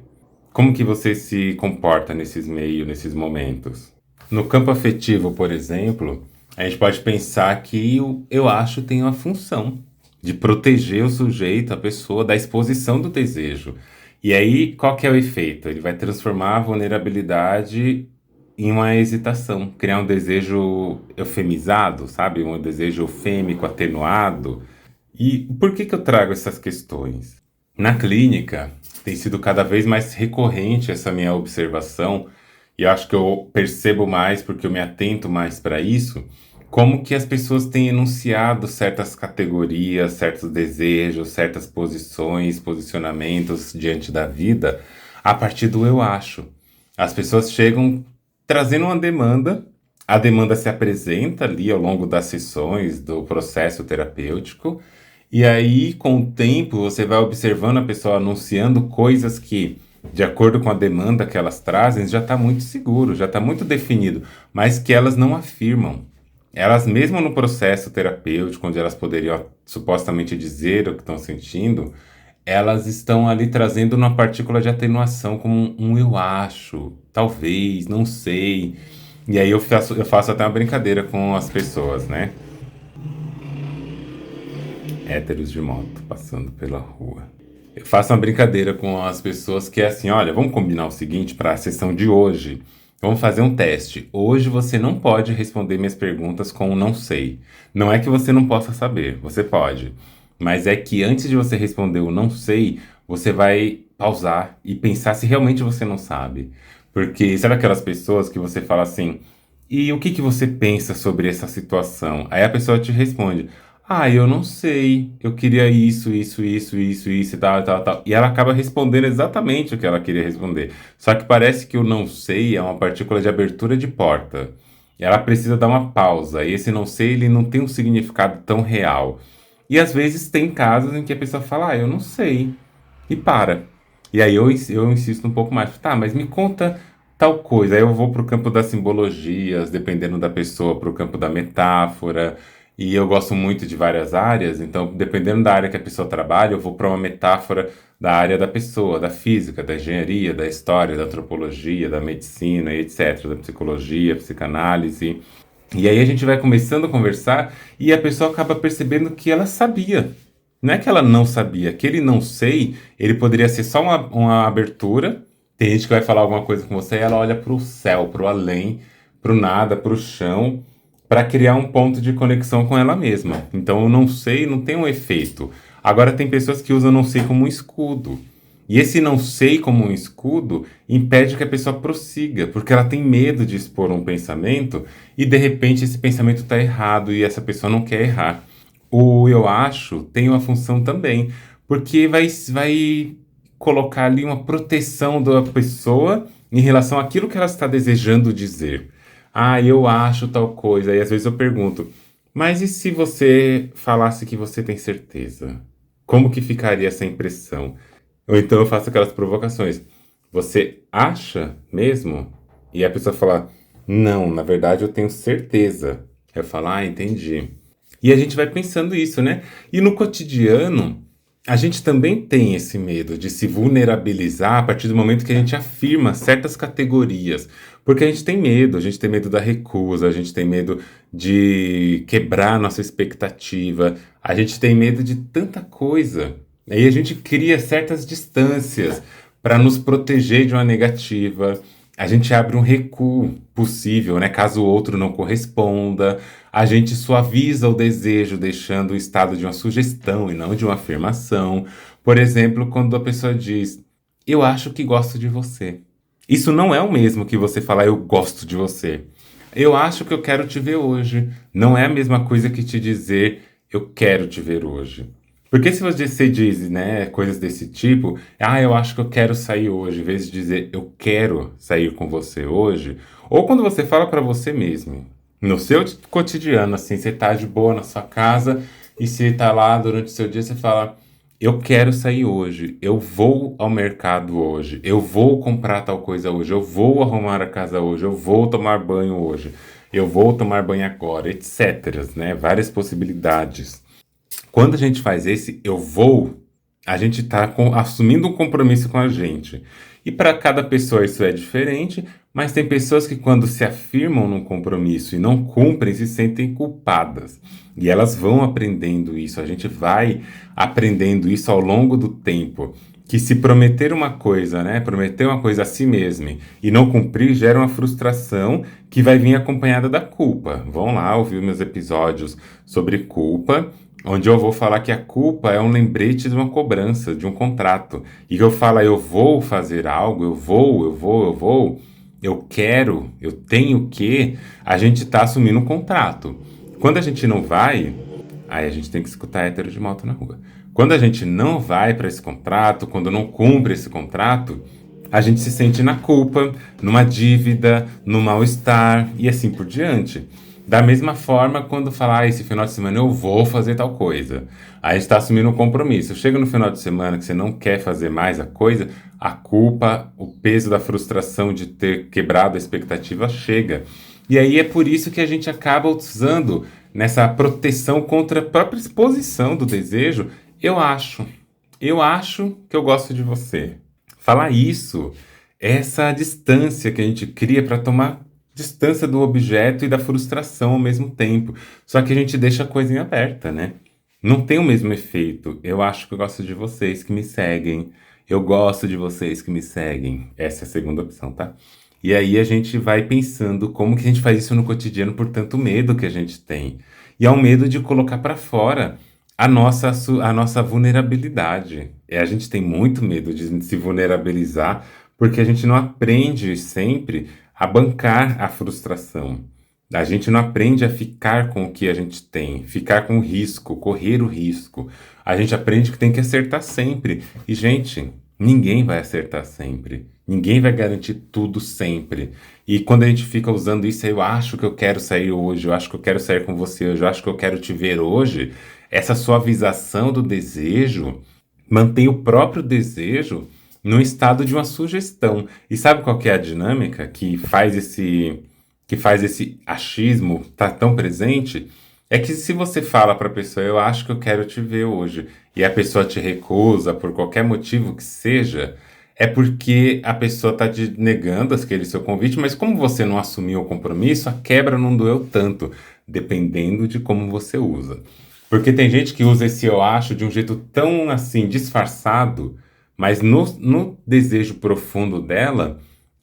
Como que você se comporta nesses meios, nesses momentos? No campo afetivo, por exemplo, a gente pode pensar que o eu acho tem uma função de proteger o sujeito, a pessoa, da exposição do desejo. E aí, qual que é o efeito? Ele vai transformar a vulnerabilidade em uma hesitação, criar um desejo eufemizado, sabe? Um desejo eufêmico, atenuado. E por que que eu trago essas questões? Na clínica, tem sido cada vez mais recorrente essa minha observação, e eu acho que eu percebo mais porque eu me atento mais para isso, como que as pessoas têm enunciado certas categorias, certos desejos, certas posições, posicionamentos diante da vida a partir do eu acho. As pessoas chegam trazendo uma demanda, a demanda se apresenta ali ao longo das sessões do processo terapêutico, e aí, com o tempo, você vai observando a pessoa anunciando coisas que, de acordo com a demanda que elas trazem, já está muito seguro, já está muito definido, mas que elas não afirmam. Elas, mesmo no processo terapêutico, onde elas poderiam supostamente dizer o que estão sentindo, elas estão ali trazendo uma partícula de atenuação, como um eu acho, talvez, não sei. E aí eu faço até uma brincadeira com as pessoas, né? Héteros de moto passando pela rua. Eu faço uma brincadeira com as pessoas que é assim, olha, vamos combinar o seguinte para a sessão de hoje. Vamos fazer um teste. Hoje você não pode responder minhas perguntas com um não sei. Não é que você não possa saber, você pode. Mas é que antes de você responder o não sei, você vai pausar e pensar se realmente você não sabe. Porque sabe aquelas pessoas que você fala assim, e o que que você pensa sobre essa situação? Aí a pessoa te responde, ah, eu não sei, eu queria isso, isso, isso, isso, isso e tal, tal, tal. E ela acaba respondendo exatamente o que ela queria responder. Só que parece que o não sei é uma partícula de abertura de porta. E ela precisa dar uma pausa. E esse não sei, ele não tem um significado tão real. E às vezes tem casos em que a pessoa fala, ah, eu não sei. E para. E aí eu insisto um pouco mais. Tá, mas me conta tal coisa. Aí eu vou para o campo das simbologias, dependendo da pessoa, para o campo da metáfora. e eu gosto muito de várias áreas, então, dependendo da área que a pessoa trabalha, eu vou para uma metáfora da área da pessoa, da física, da engenharia, da história, da antropologia, da medicina e etc., da psicologia, psicanálise. E aí a gente vai começando a conversar e a pessoa acaba percebendo que ela sabia. Não é que ela não sabia, aquele não sei, ele poderia ser só uma abertura. Tem gente que vai falar alguma coisa com você e ela olha para o céu, para o além, para o nada, para o chão, para criar um ponto de conexão com ela mesma. Então o não sei não tem um efeito. Agora tem pessoas que usam não sei como um escudo. E esse não sei como um escudo impede que a pessoa prossiga, porque ela tem medo de expor um pensamento e de repente esse pensamento está errado e essa pessoa não quer errar. O eu acho tem uma função também, porque vai colocar ali uma proteção da pessoa em relação àquilo que ela está desejando dizer. Ah, eu acho tal coisa. E às vezes eu pergunto, mas e se você falasse que você tem certeza? Como que ficaria essa impressão? Ou então eu faço aquelas provocações. Você acha mesmo? E a pessoa fala, não, na verdade eu tenho certeza. Eu falo, ah, entendi. E a gente vai pensando isso, né? E no cotidiano, a gente também tem esse medo de se vulnerabilizar a partir do momento que a gente afirma certas categorias. Porque a gente tem medo da recusa, a gente tem medo de quebrar nossa expectativa, a gente tem medo de tanta coisa. Aí a gente cria certas distâncias para nos proteger de uma negativa. A gente abre um recuo possível, né? Caso o outro não corresponda. A gente suaviza o desejo, deixando o estado de uma sugestão e não de uma afirmação. Por exemplo, quando a pessoa diz, eu acho que gosto de você. Isso não é o mesmo que você falar, eu gosto de você. Eu acho que eu quero te ver hoje. Não é a mesma coisa que te dizer, eu quero te ver hoje. Porque se você diz, né, coisas desse tipo, ah, eu acho que eu quero sair hoje, em vez de dizer eu quero sair com você hoje, ou quando você fala pra você mesmo, no seu cotidiano, assim, você tá de boa na sua casa e você tá lá durante o seu dia, você fala, eu quero sair hoje, eu vou ao mercado hoje, eu vou comprar tal coisa hoje, eu vou arrumar a casa hoje, eu vou tomar banho hoje, eu vou tomar banho agora, etc, né? Várias possibilidades. Quando a gente faz esse eu vou, a gente está assumindo um compromisso com a gente. E para cada pessoa isso é diferente, mas tem pessoas que quando se afirmam num compromisso e não cumprem, se sentem culpadas. E elas vão aprendendo isso, a gente vai aprendendo isso ao longo do tempo. Que se prometer uma coisa, né? Prometer uma coisa a si mesmo e não cumprir gera uma frustração que vai vir acompanhada da culpa. Vão lá ouvir meus episódios sobre culpa, onde eu vou falar que a culpa é um lembrete de uma cobrança, de um contrato. E que eu falo, eu vou fazer algo, eu quero, eu tenho que, a gente está assumindo um contrato. Quando a gente não vai, aí a gente tem que escutar hétero de moto na rua. Quando a gente não vai para esse contrato, quando não cumpre esse contrato, a gente se sente na culpa, numa dívida, no mal-estar e assim por diante. Da mesma forma, quando falar, esse final de semana eu vou fazer tal coisa. Aí a gente está assumindo um compromisso. Chega no final de semana que você não quer fazer mais a coisa, a culpa, o peso da frustração de ter quebrado a expectativa chega. E aí é por isso que a gente acaba usando nessa proteção contra a própria exposição do desejo. Eu acho que eu gosto de você. Falar isso é essa distância que a gente cria para tomar distância do objeto e da frustração ao mesmo tempo. Só que a gente deixa a coisa em aberta, né? Não tem o mesmo efeito. Eu acho que eu gosto de vocês que me seguem. Eu gosto de vocês que me seguem. Essa é a segunda opção, tá? E aí a gente vai pensando como que a gente faz isso no cotidiano por tanto medo que a gente tem. E é o medo de colocar para fora a nossa vulnerabilidade. A gente tem muito medo de se vulnerabilizar porque a gente não aprende sempre a bancar a frustração. A gente não aprende a ficar com o que a gente tem, ficar com o risco, correr o risco. A gente aprende que tem que acertar sempre. E, gente, ninguém vai acertar sempre. Ninguém vai garantir tudo sempre. E quando a gente fica usando isso, eu acho que eu quero sair hoje, eu acho que eu quero sair com você hoje, eu acho que eu quero te ver hoje, essa suavização do desejo mantém o próprio desejo num estado de uma sugestão. E sabe qual que é a dinâmica que faz esse achismo estar tão presente? É que se você fala pra pessoa, eu acho que eu quero te ver hoje, e a pessoa te recusa por qualquer motivo que seja, é porque a pessoa tá te negando aquele seu convite, mas como você não assumiu o compromisso, a quebra não doeu tanto, dependendo de como você usa. Porque tem gente que usa esse eu acho de um jeito tão assim disfarçado, mas no desejo profundo dela,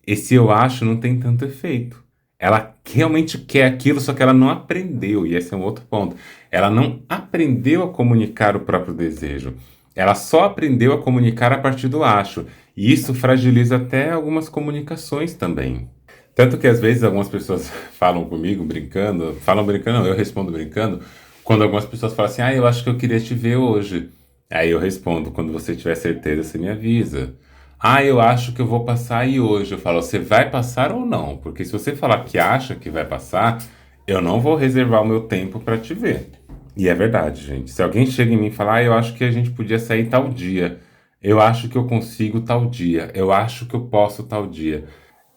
esse eu acho não tem tanto efeito. Ela realmente quer aquilo, só que ela não aprendeu, e esse é um outro ponto. Ela não aprendeu a comunicar o próprio desejo. Ela só aprendeu a comunicar a partir do acho. E isso fragiliza até algumas comunicações também. Tanto que às vezes algumas pessoas falam brincando, não, eu respondo brincando, quando algumas pessoas falam assim, ah, eu acho que eu queria te ver hoje. Aí eu respondo, quando você tiver certeza, você me avisa. Ah, eu acho que eu vou passar aí hoje. Eu falo, você vai passar ou não? Porque se você falar que acha que vai passar, eu não vou reservar o meu tempo para te ver. E é verdade, gente. Se alguém chega em mim e falar, ah, eu acho que a gente podia sair tal dia. Eu acho que eu consigo tal dia. Eu acho que eu posso tal dia.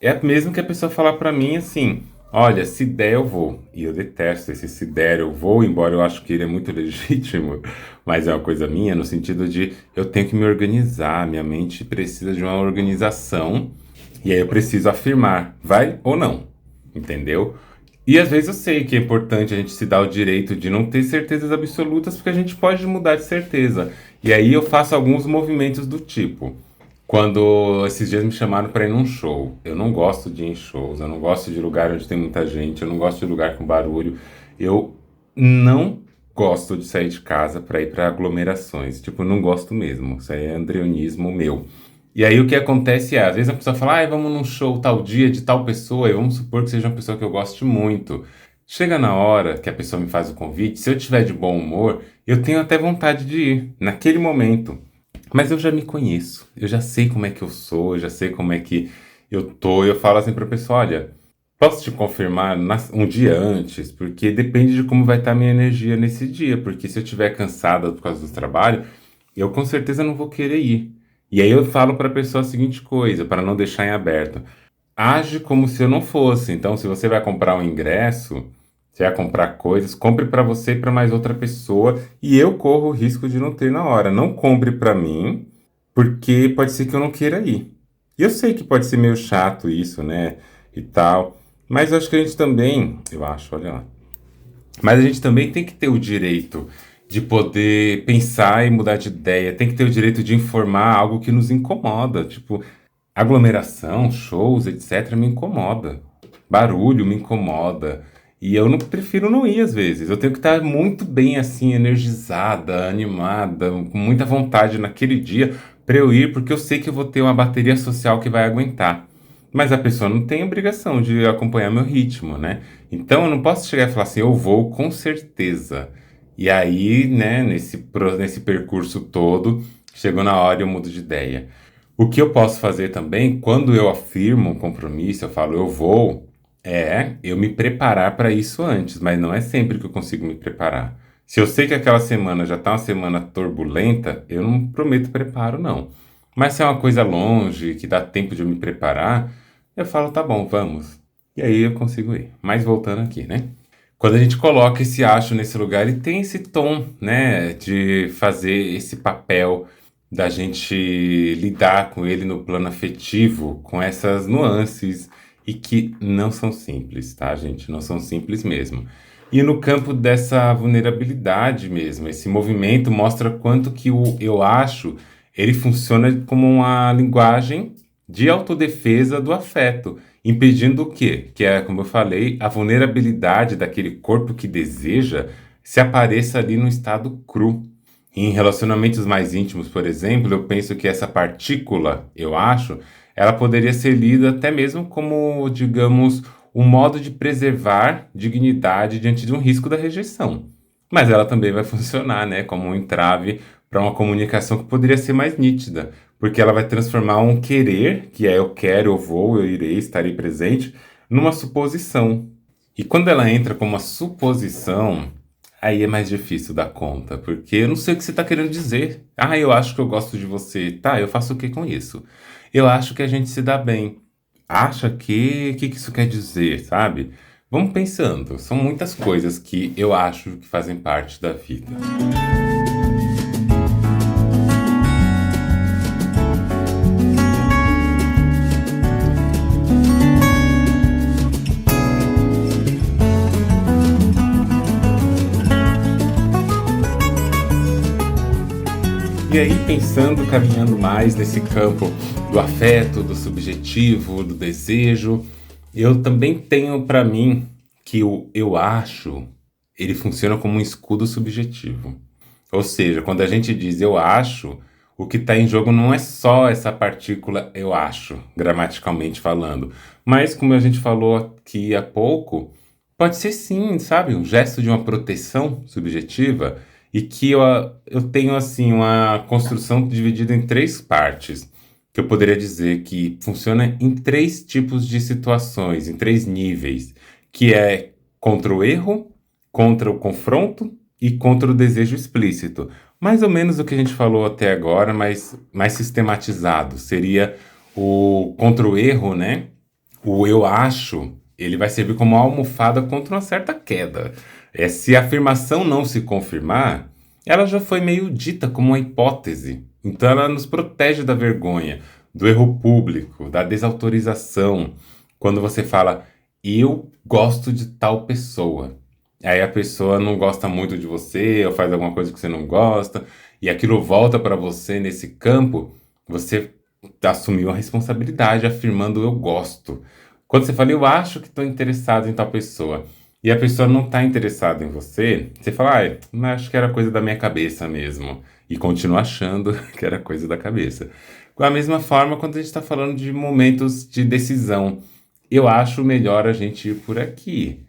É mesmo que a pessoa falar pra mim assim, olha, se der eu vou. E eu detesto esse se der eu vou, embora eu acho que ele é muito legítimo, mas é uma coisa minha no sentido de eu tenho que me organizar, minha mente precisa de uma organização e aí eu preciso afirmar, vai ou não, entendeu? E às vezes eu sei que é importante a gente se dar o direito de não ter certezas absolutas, porque a gente pode mudar de certeza. E aí eu faço alguns movimentos do tipo. Quando esses dias me chamaram para ir num show, eu não gosto de ir em shows, eu não gosto de lugar onde tem muita gente, eu não gosto de lugar com barulho, eu não gosto de sair de casa para ir para aglomerações, tipo, não gosto mesmo, isso aí é andreonismo meu. E aí o que acontece é, às vezes a pessoa fala, ah, vamos num show tal dia de tal pessoa, e vamos supor que seja uma pessoa que eu goste muito. Chega na hora que a pessoa me faz o convite, se eu tiver de bom humor, eu tenho até vontade de ir, naquele momento. Mas eu já me conheço, eu já sei como é que eu sou, eu já sei como é que eu tô. Eu falo assim pra pessoa, olha, posso te confirmar um dia antes, porque depende de como vai estar a minha energia nesse dia, porque se eu estiver cansada por causa do trabalho, eu com certeza não vou querer ir. E aí eu falo pra pessoa a seguinte coisa, para não deixar em aberto. Age como se eu não fosse. Então, se você vai comprar um ingresso, você vai comprar coisas, compre para você e para mais outra pessoa, e eu corro o risco de não ter na hora. Não compre para mim, porque pode ser que eu não queira ir. E eu sei que pode ser meio chato isso, né? E tal. Mas eu acho que a gente também, eu acho, olha lá. Mas a gente também tem que ter o direito de poder pensar e mudar de ideia, tem que ter o direito de informar algo que nos incomoda. Tipo, aglomeração, shows, etc., me incomoda. Barulho me incomoda. E eu não prefiro não ir às vezes. Eu tenho que estar muito bem assim, energizada, animada, com muita vontade naquele dia para eu ir, porque eu sei que eu vou ter uma bateria social que vai aguentar. Mas a pessoa não tem obrigação de acompanhar meu ritmo, né? Então eu não posso chegar e falar assim, eu vou com certeza. E aí, né, nesse percurso todo, chegou na hora e eu mudo de ideia. O que eu posso fazer também, quando eu afirmo um compromisso, eu falo eu vou, é eu me preparar para isso antes, mas não é sempre que eu consigo me preparar. Se eu sei que aquela semana já está uma semana turbulenta, eu não prometo preparo, não. Mas se é uma coisa longe, que dá tempo de eu me preparar, eu falo, tá bom, vamos. E aí eu consigo ir. Mas voltando aqui, né? Quando a gente coloca esse acho nesse lugar e tem esse tom, né, de fazer esse papel da gente lidar com ele no plano afetivo, com essas nuances e que não são simples, tá, gente? Não são simples mesmo. E no campo dessa vulnerabilidade mesmo, esse movimento mostra quanto que o eu acho, ele funciona como uma linguagem de autodefesa do afeto, impedindo o quê? Que é, como eu falei, a vulnerabilidade daquele corpo que deseja se apareça ali no estado cru. Em relacionamentos mais íntimos, por exemplo, eu penso que essa partícula, eu acho, ela poderia ser lida até mesmo como, digamos, um modo de preservar dignidade diante de um risco da rejeição. Mas ela também vai funcionar, né, como um entrave para uma comunicação que poderia ser mais nítida, porque ela vai transformar um querer, que é eu quero, eu vou, eu irei, estarei presente, numa suposição. E quando ela entra como uma suposição, aí é mais difícil dar conta, porque eu não sei o que você está querendo dizer. Ah, eu acho que eu gosto de você. Tá, eu faço o que com isso? Eu acho que a gente se dá bem. Acha que... O que que isso quer dizer, sabe? Vamos pensando, são muitas coisas que eu acho que fazem parte da vida. E aí, pensando, caminhando mais nesse campo do afeto, do subjetivo, do desejo, eu também tenho para mim que o eu acho, ele funciona como um escudo subjetivo. Ou seja, quando a gente diz eu acho, o que está em jogo não é só essa partícula eu acho, gramaticalmente falando, mas como a gente falou aqui há pouco, pode ser sim, sabe, um gesto de uma proteção subjetiva e que eu tenho assim uma construção dividida em três partes, que eu poderia dizer que funciona em três tipos de situações, em três níveis, que é contra o erro, contra o confronto e contra o desejo explícito. Mais ou menos o que a gente falou até agora, mas mais sistematizado. Seria o contra o erro, né? O eu acho, ele vai servir como almofada contra uma certa queda. Se a afirmação não se confirmar, ela já foi meio dita como uma hipótese. Então ela nos protege da vergonha, do erro público, da desautorização. Quando você fala, eu gosto de tal pessoa. Aí a pessoa não gosta muito de você, ou faz alguma coisa que você não gosta, e aquilo volta para você nesse campo, você assumiu a responsabilidade afirmando eu gosto. Quando você fala eu acho que estou interessado em tal pessoa, e a pessoa não está interessada em você, você fala, mas acho que era coisa da minha cabeça mesmo. E continua achando que era coisa da cabeça. Da mesma forma, quando a gente está falando de momentos de decisão, eu acho melhor a gente ir por aqui.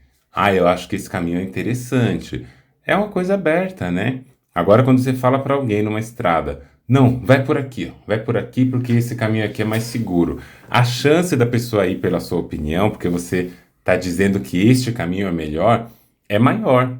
Eu acho que esse caminho é interessante. É uma coisa aberta, né? Agora, quando você fala para alguém numa estrada, não, vai por aqui, ó, vai por aqui porque esse caminho aqui é mais seguro. A chance da pessoa ir pela sua opinião, porque você está dizendo que este caminho é melhor, é maior.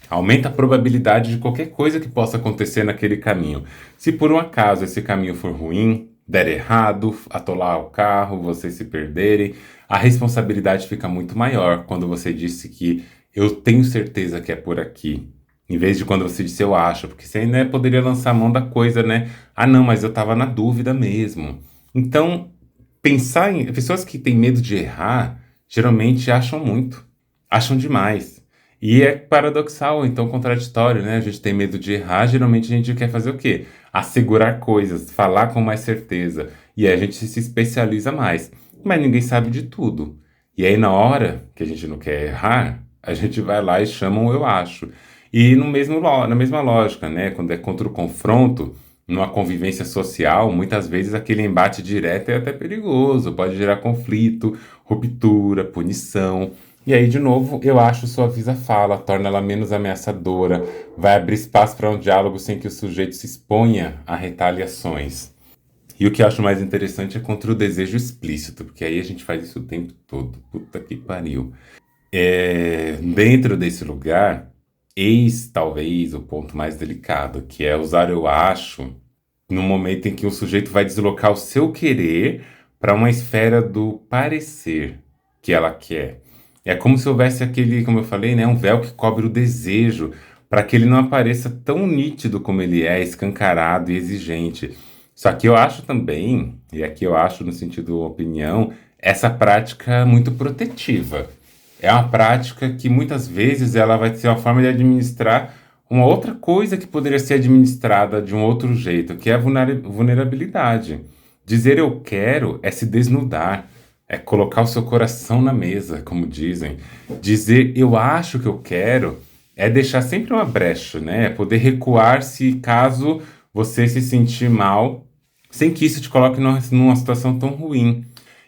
Aumenta a probabilidade de qualquer coisa que possa acontecer naquele caminho. Se por um acaso esse caminho for ruim, der errado, atolar o carro, vocês se perderem, a responsabilidade fica muito maior quando você disse que eu tenho certeza que é por aqui. Em vez de quando você disse eu acho, porque você ainda poderia lançar a mão da coisa, né? Ah, não, mas eu estava na dúvida mesmo. Então, pensar em pessoas que têm medo de errar, geralmente acham muito, acham demais. E é paradoxal, então contraditório, né? A gente tem medo de errar, geralmente a gente quer fazer o quê? Assegurar coisas, falar com mais certeza. E aí a gente se especializa mais. Mas ninguém sabe de tudo. E aí na hora que a gente não quer errar, a gente vai lá e chama um eu acho. E no mesmo, na mesma lógica, né? Quando é contra o confronto, numa convivência social, muitas vezes aquele embate direto é até perigoso, pode gerar conflito, ruptura, punição. E aí, de novo, eu acho suaviza a fala, torna ela menos ameaçadora, vai abrir espaço para um diálogo sem que o sujeito se exponha a retaliações. E o que eu acho mais interessante é contra o desejo explícito, porque aí a gente faz isso o tempo todo. Puta que pariu. Dentro desse lugar, eis talvez o ponto mais delicado, que é usar eu acho no momento em que o sujeito vai deslocar o seu querer para uma esfera do parecer que ela quer. É como se houvesse aquele, como eu falei, né, um véu que cobre o desejo, para que ele não apareça tão nítido como ele é, escancarado e exigente. Só que eu acho também, e aqui eu acho no sentido opinião, essa prática muito protetiva. É uma prática que muitas vezes ela vai ser uma forma de administrar uma outra coisa que poderia ser administrada de um outro jeito, que é a vulnerabilidade. Dizer eu quero é se desnudar, é colocar o seu coração na mesa, como dizem. Dizer eu acho que eu quero é deixar sempre uma brecha, né? É poder recuar se caso você se sentir mal, sem que isso te coloque numa situação tão ruim.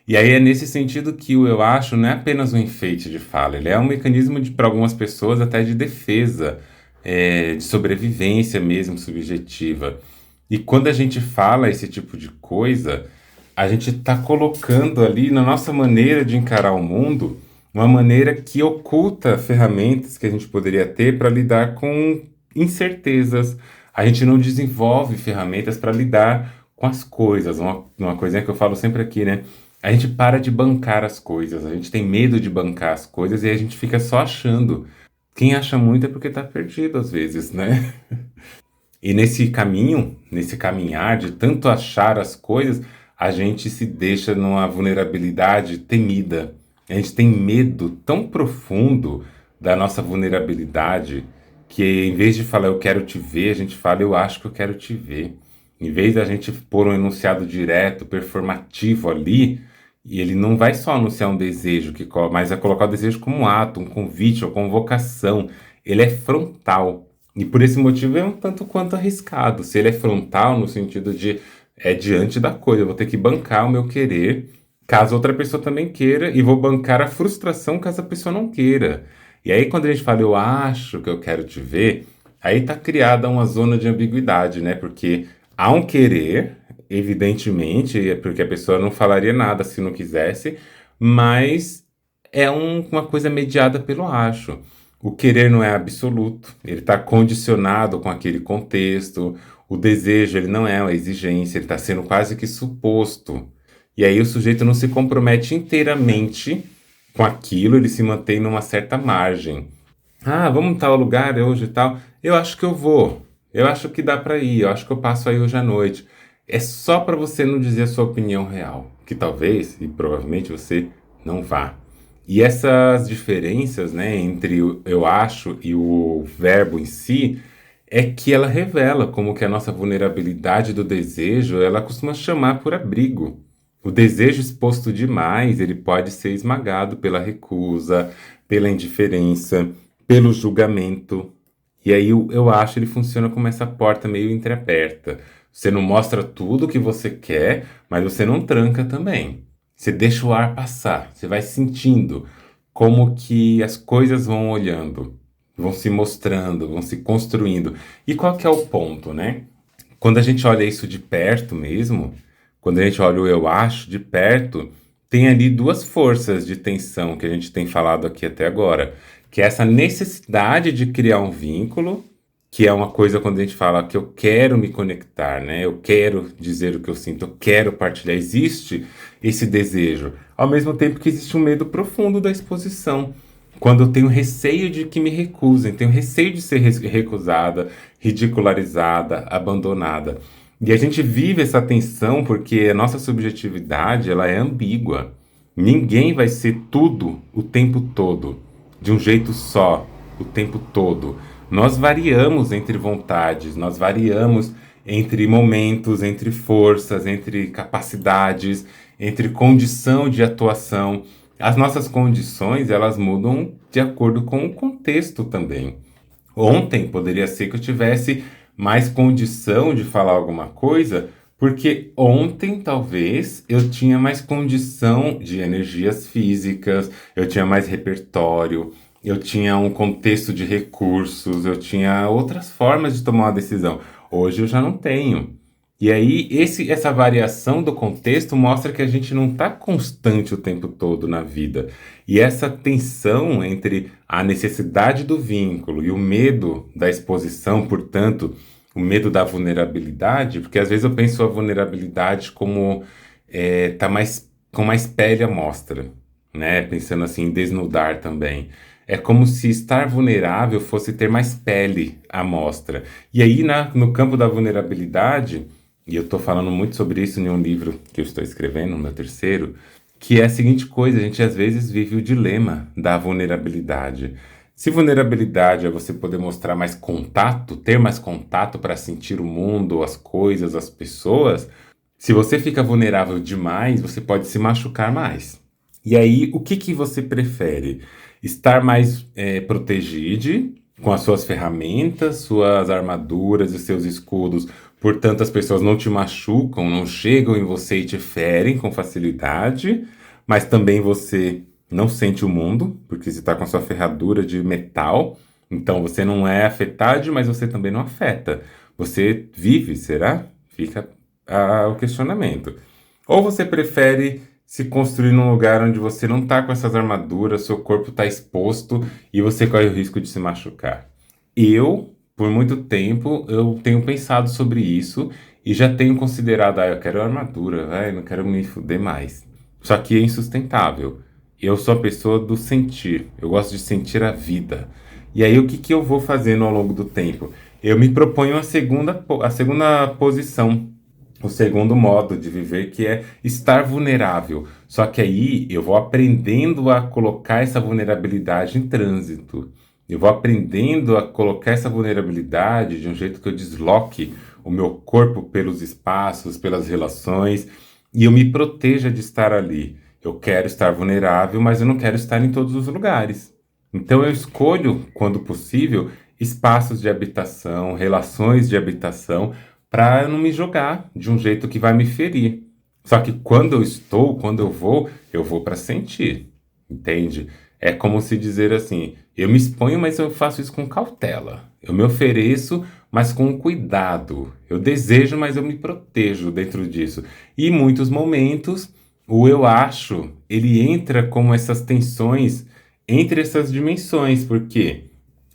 E aí é nesse sentido que o eu acho não é apenas um enfeite de fala, ele é um mecanismo para algumas pessoas até de defesa, de sobrevivência mesmo, subjetiva. E quando a gente fala esse tipo de coisa, a gente está colocando ali na nossa maneira de encarar o mundo uma maneira que oculta ferramentas que a gente poderia ter para lidar com incertezas. A gente não desenvolve ferramentas para lidar com as coisas. Uma coisinha que eu falo sempre aqui, né? A gente para de bancar as coisas, a gente tem medo de bancar as coisas e a gente fica só achando. Quem acha muito é porque tá perdido às vezes, né? E nesse caminho, nesse caminhar de tanto achar as coisas, a gente se deixa numa vulnerabilidade temida. A gente tem medo tão profundo da nossa vulnerabilidade que em vez de falar eu quero te ver, a gente fala eu acho que eu quero te ver. Em vez da gente pôr um enunciado direto, performativo ali, e ele não vai só anunciar um desejo, mas é colocar o desejo como um ato, um convite ou convocação. Ele é frontal. E por esse motivo é um tanto quanto arriscado. Se ele é frontal, no sentido de é diante da coisa, eu vou ter que bancar o meu querer, caso outra pessoa também queira, e vou bancar a frustração caso a pessoa não queira. E aí, quando a gente fala, eu acho que eu quero te ver, aí tá criada uma zona de ambiguidade, né? Porque há um querer, evidentemente, é porque a pessoa não falaria nada se não quisesse, mas é uma coisa mediada pelo acho. O querer não é absoluto, ele está condicionado com aquele contexto. O desejo, ele não é uma exigência, ele está sendo quase que suposto. E aí o sujeito não se compromete inteiramente com aquilo, ele se mantém numa certa margem. Ah, vamos em tal lugar hoje e tal. Eu acho que eu vou. Eu acho que dá para ir. Eu acho que eu passo aí hoje à noite. É só para você não dizer a sua opinião real, que talvez e provavelmente você não vá. E essas diferenças, né, entre o eu acho e o verbo em si, é que ela revela como que a nossa vulnerabilidade do desejo, ela costuma chamar por abrigo. O desejo exposto demais, ele pode ser esmagado pela recusa, pela indiferença, pelo julgamento. E aí eu acho ele funciona como essa porta meio entreaberta. Você não mostra tudo o que você quer, mas você não tranca também. Você deixa o ar passar, você vai sentindo como que as coisas vão olhando, vão se mostrando, vão se construindo. E qual que é o ponto, né? Quando a gente olha isso de perto mesmo, quando a gente olha o eu acho de perto, tem ali duas forças de tensão que a gente tem falado aqui até agora, que é essa necessidade de criar um vínculo, que é uma coisa quando a gente fala que eu quero me conectar, né? Eu quero dizer o que eu sinto, eu quero partilhar. Existe esse desejo, ao mesmo tempo que existe um medo profundo da exposição. Quando eu tenho receio de que me recusem, tenho receio de ser recusada, ridicularizada, abandonada. E a gente vive essa tensão porque a nossa subjetividade, ela é ambígua. Ninguém vai ser tudo o tempo todo, de um jeito só, o tempo todo. Nós variamos entre vontades, nós variamos entre momentos, entre forças, entre capacidades, entre condição de atuação. As nossas condições, elas mudam de acordo com o contexto também. Ontem poderia ser que eu tivesse mais condição de falar alguma coisa, porque ontem talvez eu tinha mais condição de energias físicas, eu tinha mais repertório, eu tinha um contexto de recursos, eu tinha outras formas de tomar uma decisão. Hoje eu já não tenho. E aí, essa variação do contexto mostra que a gente não está constante o tempo todo na vida. E essa tensão entre a necessidade do vínculo e o medo da exposição, portanto, o medo da vulnerabilidade, porque às vezes eu penso a vulnerabilidade como tá mais com mais pele à mostra, né? Pensando assim em desnudar também. É como se estar vulnerável fosse ter mais pele à mostra. E aí, no campo da vulnerabilidade, e eu estou falando muito sobre isso em um livro que eu estou escrevendo, no meu terceiro, que é a seguinte coisa: a gente às vezes vive o dilema da vulnerabilidade. Se vulnerabilidade é você poder mostrar mais contato, ter mais contato para sentir o mundo, as coisas, as pessoas, se você fica vulnerável demais, você pode se machucar mais. E aí, o que que você prefere? Estar mais protegido com as suas ferramentas, suas armaduras e seus escudos, portanto as pessoas não te machucam, não chegam em você e te ferem com facilidade, mas também você não sente o mundo, porque você está com a sua ferradura de metal, então você não é afetado, mas você também não afeta. Você vive, será? Fica o questionamento. Ou você prefere se construir num lugar onde você não está com essas armaduras, seu corpo está exposto e você corre o risco de se machucar? Eu, por muito tempo, eu tenho pensado sobre isso e já tenho considerado, eu quero armadura, não quero me fuder mais. Só que é insustentável. Eu sou a pessoa do sentir. Eu gosto de sentir a vida. E aí, o que que eu vou fazendo ao longo do tempo? Eu me proponho a segunda posição, o segundo modo de viver, que é estar vulnerável. Só que aí eu vou aprendendo a colocar essa vulnerabilidade em trânsito. Eu vou aprendendo a colocar essa vulnerabilidade de um jeito que eu desloque o meu corpo pelos espaços, pelas relações, e eu me proteja de estar ali. Eu quero estar vulnerável, mas eu não quero estar em todos os lugares. Então eu escolho, quando possível, espaços de habitação, relações de habitação, para eu não me jogar de um jeito que vai me ferir. Só que quando eu vou para sentir, entende? É como se dizer assim, eu me exponho, mas eu faço isso com cautela. Eu me ofereço, mas com cuidado. Eu desejo, mas eu me protejo dentro disso. E em muitos momentos, o eu acho, ele entra como essas tensões entre essas dimensões, porque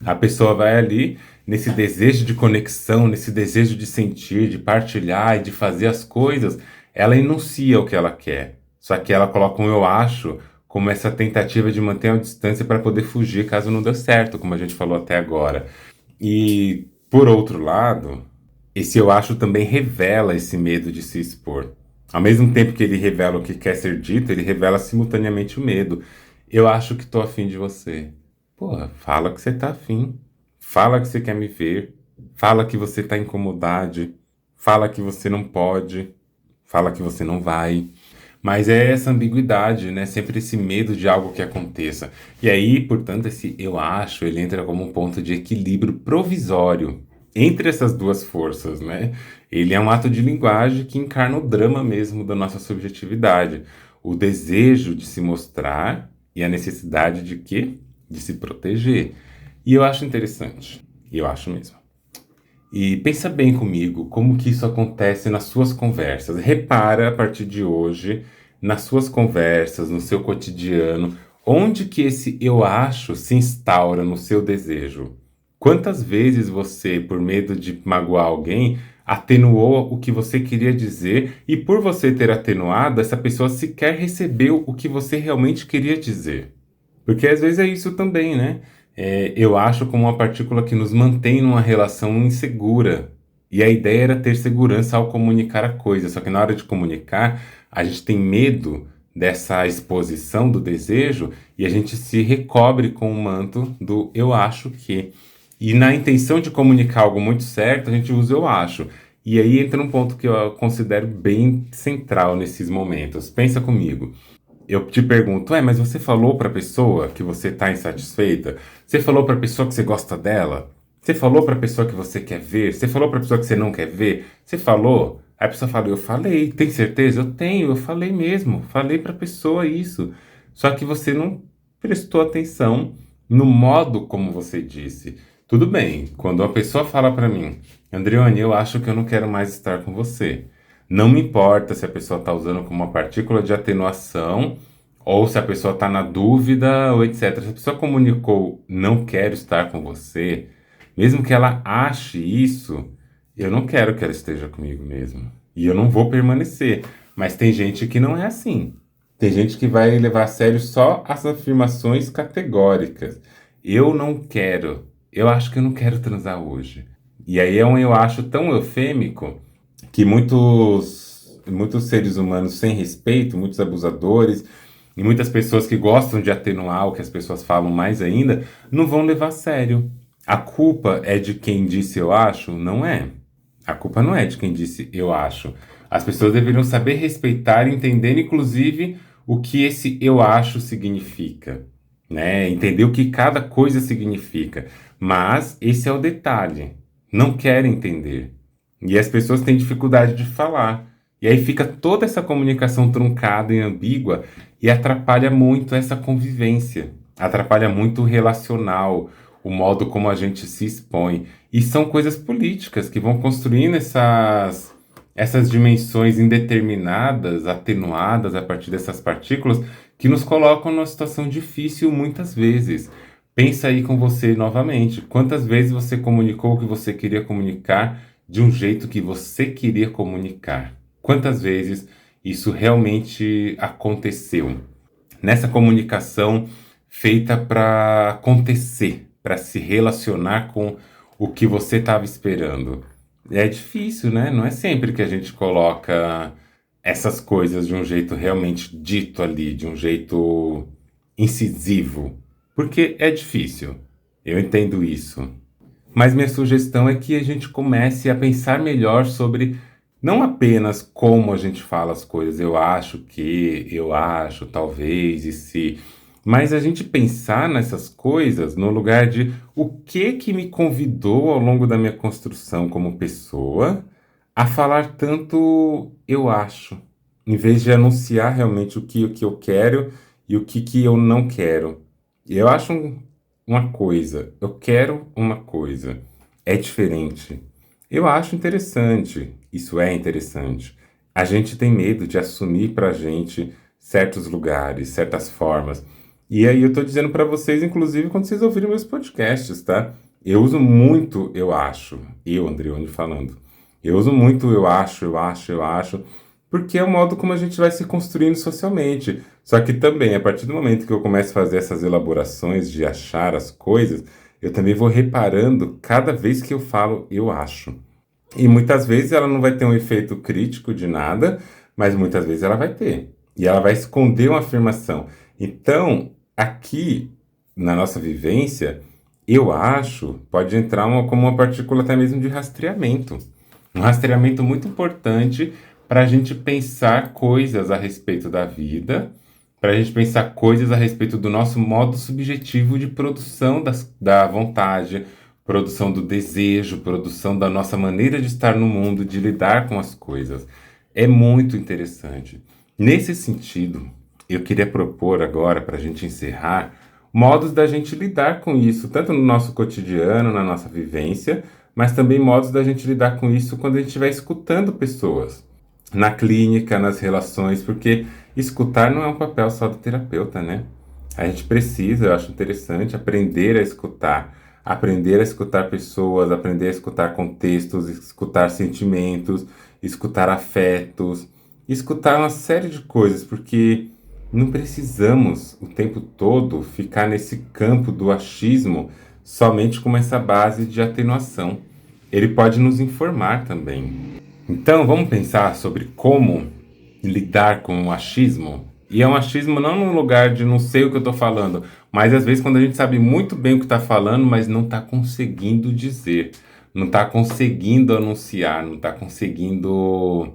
a pessoa vai ali nesse desejo de conexão, nesse desejo de sentir, de partilhar e de fazer as coisas, ela enuncia o que ela quer. Só que ela coloca um eu acho como essa tentativa de manter a distância para poder fugir caso não dê certo, como a gente falou até agora. E, por outro lado, esse eu acho também revela esse medo de se expor. Ao mesmo tempo que ele revela o que quer ser dito, ele revela simultaneamente o medo. Eu acho que tô afim de você. Porra, fala que você tá afim. Fala que você quer me ver. Fala que você tá incomodade. Fala que você não pode. Fala que você não vai. Mas é essa ambiguidade, né? Sempre esse medo de algo que aconteça. E aí, portanto, esse eu acho, ele entra como um ponto de equilíbrio provisório entre essas duas forças, né? Ele é um ato de linguagem que encarna o drama mesmo da nossa subjetividade. O desejo de se mostrar e a necessidade de quê? De se proteger. E eu acho interessante. E eu acho mesmo. E pensa bem comigo como que isso acontece nas suas conversas. Repara a partir de hoje, nas suas conversas, no seu cotidiano, onde que esse eu acho se instaura no seu desejo. Quantas vezes você, por medo de magoar alguém, atenuou o que você queria dizer e por você ter atenuado, essa pessoa sequer recebeu o que você realmente queria dizer? Porque às vezes é isso também, né? Eu acho como uma partícula que nos mantém numa relação insegura. E a ideia era ter segurança ao comunicar a coisa. Só que na hora de comunicar, a gente tem medo dessa exposição do desejo e a gente se recobre com o manto do eu acho que. E na intenção de comunicar algo muito certo, a gente usa eu acho. E aí entra um ponto que eu considero bem central nesses momentos. Pensa comigo. Eu te pergunto, mas você falou para a pessoa que você está insatisfeita? Você falou para a pessoa que você gosta dela? Você falou para a pessoa que você quer ver? Você falou para a pessoa que você não quer ver? Você falou? Aí a pessoa fala, eu falei. Tem certeza? Eu tenho, eu falei mesmo. Falei para a pessoa isso. Só que você não prestou atenção no modo como você disse. Tudo bem, quando uma pessoa fala para mim, Andreone, eu acho que eu não quero mais estar com você. Não me importa se a pessoa está usando como uma partícula de atenuação ou se a pessoa está na dúvida ou etc. Se a pessoa comunicou não quero estar com você, mesmo que ela ache isso, eu não quero que ela esteja comigo mesmo. E eu não vou permanecer. Mas tem gente que não é assim. Tem gente que vai levar a sério só as afirmações categóricas. Eu não quero. Eu acho que eu não quero transar hoje. E aí é um eu acho tão eufêmico que muitos seres humanos sem respeito, muitos abusadores e muitas pessoas que gostam de atenuar o que as pessoas falam mais ainda, não vão levar a sério. A culpa é de quem disse eu acho? Não é. A culpa não é de quem disse eu acho. As pessoas deveriam saber respeitar e entender, inclusive, o que esse eu acho significa, né? Entender o que cada coisa significa. Mas esse é o detalhe. Não querem entender. E as pessoas têm dificuldade de falar. E aí fica toda essa comunicação truncada e ambígua e atrapalha muito essa convivência. Atrapalha muito o relacional, o modo como a gente se expõe. E são coisas políticas que vão construindo essas dimensões indeterminadas, atenuadas a partir dessas partículas, que nos colocam numa situação difícil muitas vezes. Pensa aí com você novamente. Quantas vezes você comunicou o que você queria comunicar de um jeito que você queria comunicar? Quantas vezes? isso realmente aconteceu. Nessa comunicação feita para acontecer, para se relacionar com o que você estava esperando. É difícil, né? Não é sempre que a gente coloca essas coisas de um jeito realmente dito ali, de um jeito incisivo, porque é difícil. Eu entendo isso. Mas minha sugestão é que a gente comece a pensar melhor sobre não apenas como a gente fala as coisas, eu acho que, eu acho, talvez, e se, mas a gente pensar nessas coisas no lugar de o que me convidou ao longo da minha construção como pessoa a falar tanto eu acho, em vez de anunciar realmente o que eu quero e o que eu não quero. Eu acho uma coisa, eu quero uma coisa, é diferente. Eu acho interessante, isso é interessante. A gente tem medo de assumir pra gente certos lugares, certas formas. E aí eu tô dizendo pra vocês, inclusive, quando vocês ouvirem meus podcasts, tá? Eu uso muito eu acho, eu, Andreoni, falando. Eu uso muito eu acho, porque é o modo como a gente vai se construindo socialmente. Só que também, a partir do momento que eu começo a fazer essas elaborações de achar as coisas, eu também vou reparando cada vez que eu falo eu acho. E muitas vezes ela não vai ter um efeito crítico de nada, mas muitas vezes ela vai ter. E ela vai esconder uma afirmação. Então, aqui na nossa vivência, eu acho, pode entrar como uma partícula até mesmo de rastreamento. Um rastreamento muito importante para a gente pensar coisas a respeito da vida, para a gente pensar coisas a respeito do nosso modo subjetivo de produção da vontade, produção do desejo, produção da nossa maneira de estar no mundo, de lidar com as coisas. É muito interessante. Nesse sentido, eu queria propor agora, para a gente encerrar, modos da gente lidar com isso, tanto no nosso cotidiano, na nossa vivência, mas também modos da gente lidar com isso quando a gente estiver escutando pessoas, na clínica, nas relações, porque escutar não é um papel só do terapeuta, né? A gente precisa, eu acho interessante, aprender a escutar pessoas, aprender a escutar contextos, escutar sentimentos, escutar afetos, escutar uma série de coisas, porque não precisamos o tempo todo ficar nesse campo do achismo somente com essa base de atenuação. Ele pode nos informar também. Então, vamos pensar sobre como lidar com o achismo. E é um achismo não no lugar de não sei o que eu estou falando, mas às vezes quando a gente sabe muito bem o que está falando, mas não está conseguindo dizer, não está conseguindo anunciar, não está conseguindo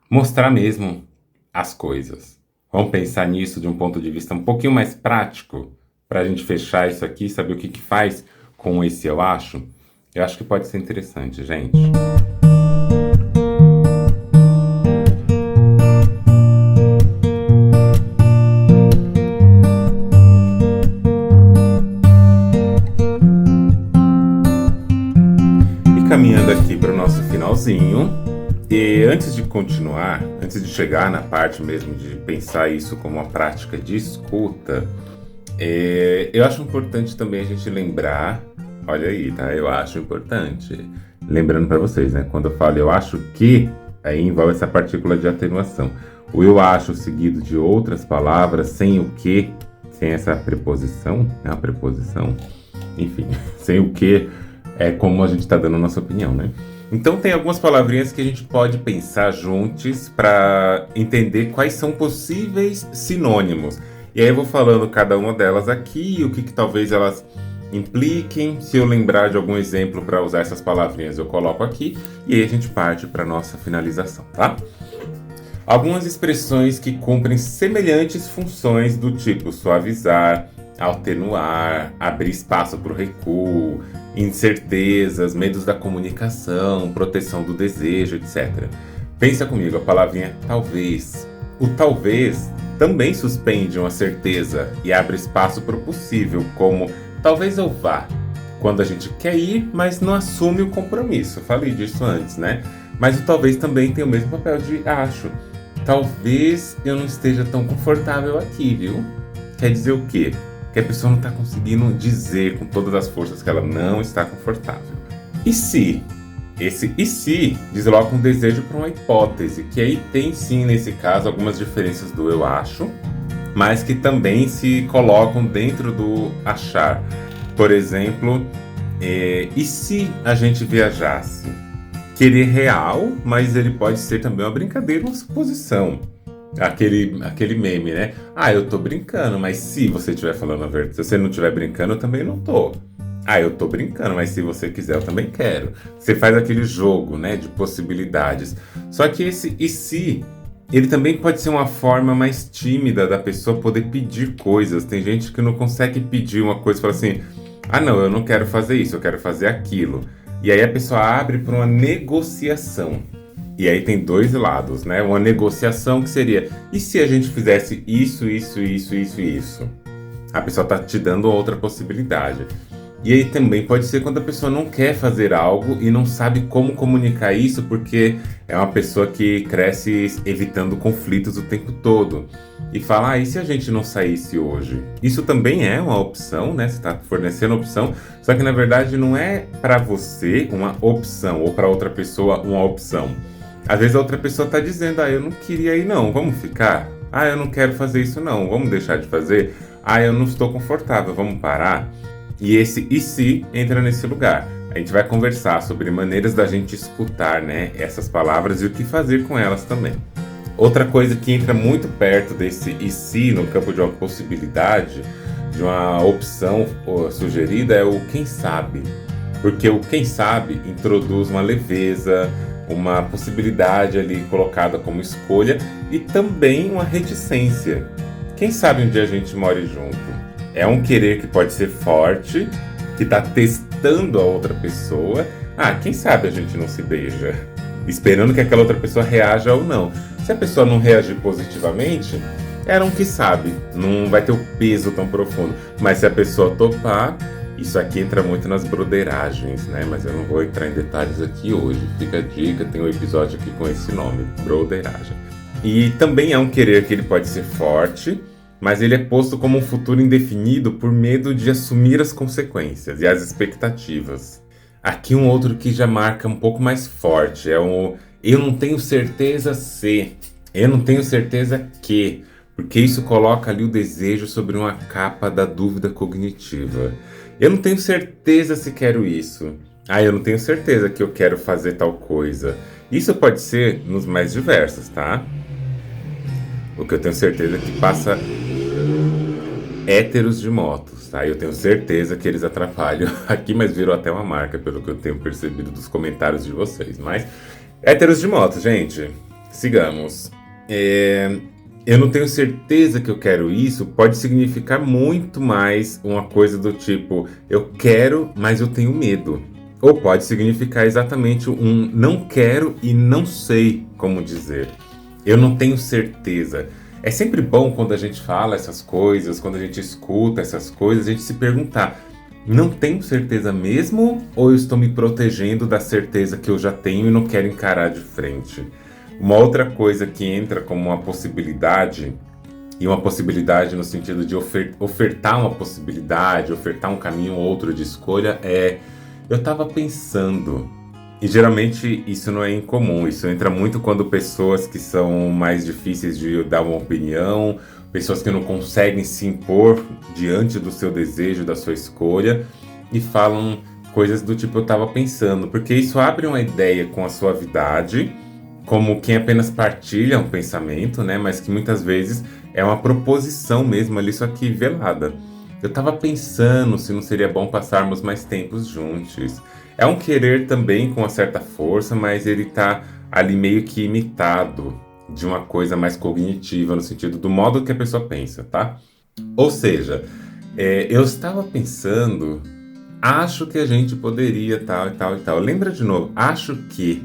mostrar mesmo as coisas. Vamos pensar nisso de um ponto de vista um pouquinho mais prático, para a gente fechar isso aqui, saber o que faz com esse eu acho. Eu acho que pode ser interessante, gente. Caminhando aqui para o nosso finalzinho, e antes de continuar, antes de chegar na parte mesmo de pensar isso como uma prática de escuta, eu acho importante também a gente lembrar, olha aí, tá? Eu acho importante, lembrando para vocês, né? Quando eu falo eu acho que, aí envolve essa partícula de atenuação. O eu acho seguido de outras palavras, sem o que, sem essa preposição, é uma preposição, enfim, sem o que, é como a gente está dando a nossa opinião, né? Então tem algumas palavrinhas que a gente pode pensar juntos para entender quais são possíveis sinônimos. E aí eu vou falando cada uma delas aqui, o que talvez elas impliquem. Se eu lembrar de algum exemplo para usar essas palavrinhas, eu coloco aqui. E aí a gente parte para a nossa finalização, tá? Algumas expressões que cumprem semelhantes funções do tipo suavizar, atenuar, abrir espaço para o recuo, incertezas, medos da comunicação, proteção do desejo, etc. Pensa comigo, a palavrinha talvez. O talvez também suspende uma certeza e abre espaço para o possível, como talvez eu vá, quando a gente quer ir, mas não assume o compromisso. Falei disso antes, né? Mas o talvez também tem o mesmo papel de acho. Talvez eu não esteja tão confortável aqui, viu? Quer dizer o quê? Que a pessoa não está conseguindo dizer com todas as forças que ela não está confortável. E se Esse e se desloca um desejo para uma hipótese, que aí tem sim, nesse caso, algumas diferenças do eu acho, mas que também se colocam dentro do achar. Por exemplo, e se a gente viajasse? Querer real, mas ele pode ser também uma brincadeira, uma suposição. Aquele meme, né? Ah, eu tô brincando, mas se você estiver falando a verdade, se você não estiver brincando, eu também não tô. Ah, eu tô brincando, mas se você quiser, eu também quero. Você faz aquele jogo, né, de possibilidades. Só que esse e se, ele também pode ser uma forma mais tímida da pessoa poder pedir coisas. Tem gente que não consegue pedir uma coisa e fala assim: ah, não, eu não quero fazer isso, eu quero fazer aquilo. E aí a pessoa abre para uma negociação. E aí tem dois lados, né? Uma negociação que seria: e se a gente fizesse isso, isso, isso, isso e isso? A pessoa está te dando outra possibilidade. E aí também pode ser quando a pessoa não quer fazer algo e não sabe como comunicar isso, porque é uma pessoa que cresce evitando conflitos o tempo todo. E fala: ah, e se a gente não saísse hoje? Isso também é uma opção, né? Você está fornecendo opção, só que na verdade não é para você uma opção ou para outra pessoa uma opção. Às vezes a outra pessoa está dizendo: ah, eu não queria ir não, vamos ficar? Ah, eu não quero fazer isso não, vamos deixar de fazer? Ah, eu não estou confortável, vamos parar? E esse e se entra nesse lugar. A gente vai conversar sobre maneiras da gente escutar, né, essas palavras e o que fazer com elas também. Outra coisa que entra muito perto desse e se, no campo de uma possibilidade, de uma opção sugerida, é o quem sabe. Porque o quem sabe introduz uma leveza, uma possibilidade ali colocada como escolha e também uma reticência. Quem sabe um dia a gente more junto? É um querer que pode ser forte, que está testando a outra pessoa. Ah, quem sabe a gente não se beija? Esperando que aquela outra pessoa reaja ou não. Se a pessoa não reagir positivamente, era um que sabe. Não vai ter o peso tão profundo. Mas se a pessoa topar, isso aqui entra muito nas broderagem, né? Mas eu não vou entrar em detalhes aqui hoje. Fica a dica, tem um episódio aqui com esse nome, broderagem. E também é um querer que ele pode ser forte, mas ele é posto como um futuro indefinido por medo de assumir as consequências e as expectativas. Aqui um outro que já marca um pouco mais forte, é o eu não tenho certeza se, eu não tenho certeza que, porque isso coloca ali o desejo sobre uma capa da dúvida cognitiva. Eu não tenho certeza se quero isso. Ah, eu não tenho certeza que eu quero fazer tal coisa. Isso pode ser nos mais diversos, tá? O que eu tenho certeza é que passa héteros de motos, tá? Eu tenho certeza que eles atrapalham aqui, mas virou até uma marca, pelo que eu tenho percebido dos comentários de vocês. Mas, héteros de motos, gente, sigamos. Eu não tenho certeza que eu quero isso, pode significar muito mais uma coisa do tipo, eu quero, mas eu tenho medo. Ou pode significar exatamente um não quero e não sei como dizer. Eu não tenho certeza. É sempre bom quando a gente fala essas coisas, quando a gente escuta essas coisas, a gente se perguntar: não tenho certeza mesmo ou eu estou me protegendo da certeza que eu já tenho e não quero encarar de frente? Uma outra coisa que entra como uma possibilidade, e uma possibilidade no sentido de ofertar uma possibilidade, ofertar um caminho ou outro de escolha, é eu estava pensando. E geralmente isso não é incomum, isso entra muito quando pessoas que são mais difíceis de dar uma opinião, pessoas que não conseguem se impor diante do seu desejo, da sua escolha, e falam coisas do tipo eu estava pensando, porque isso abre uma ideia com a suavidade, como quem apenas partilha um pensamento, né, mas que muitas vezes é uma proposição mesmo ali, só que velada. Eu estava pensando se não seria bom passarmos mais tempos juntos. É um querer também com uma certa força, mas ele tá ali meio que imitado de uma coisa mais cognitiva, no sentido do modo que a pessoa pensa, tá? Ou seja, eu estava pensando, acho que a gente poderia tal e tal e tal. Lembra de novo, acho que.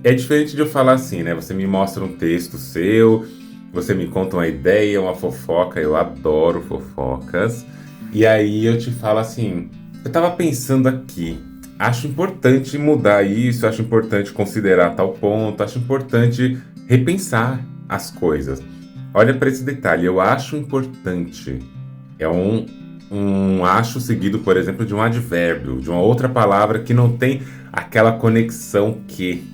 É diferente de eu falar assim, né? Você me mostra um texto seu, você me conta uma ideia, uma fofoca, eu adoro fofocas. E aí eu te falo assim, eu tava pensando aqui, acho importante mudar isso, acho importante considerar tal ponto, acho importante repensar as coisas. Olha para esse detalhe, eu acho importante. É um um acho seguido, por exemplo, de um advérbio, de uma outra palavra que não tem aquela conexão que.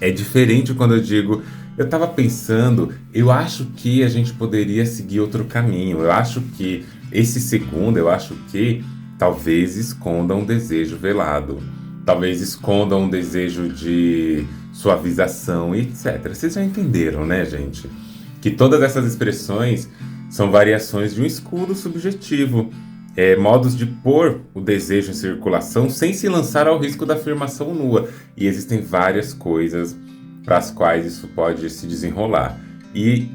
É diferente quando eu digo, eu estava pensando, eu acho que a gente poderia seguir outro caminho, eu acho que esse segundo, eu acho que talvez esconda um desejo velado, talvez esconda um desejo de suavização, etc. Vocês já entenderam, né, gente? Que todas essas expressões são variações de um escudo subjetivo, modos de pôr o desejo em circulação sem se lançar ao risco da afirmação nua. E existem várias coisas para as quais isso pode se desenrolar. E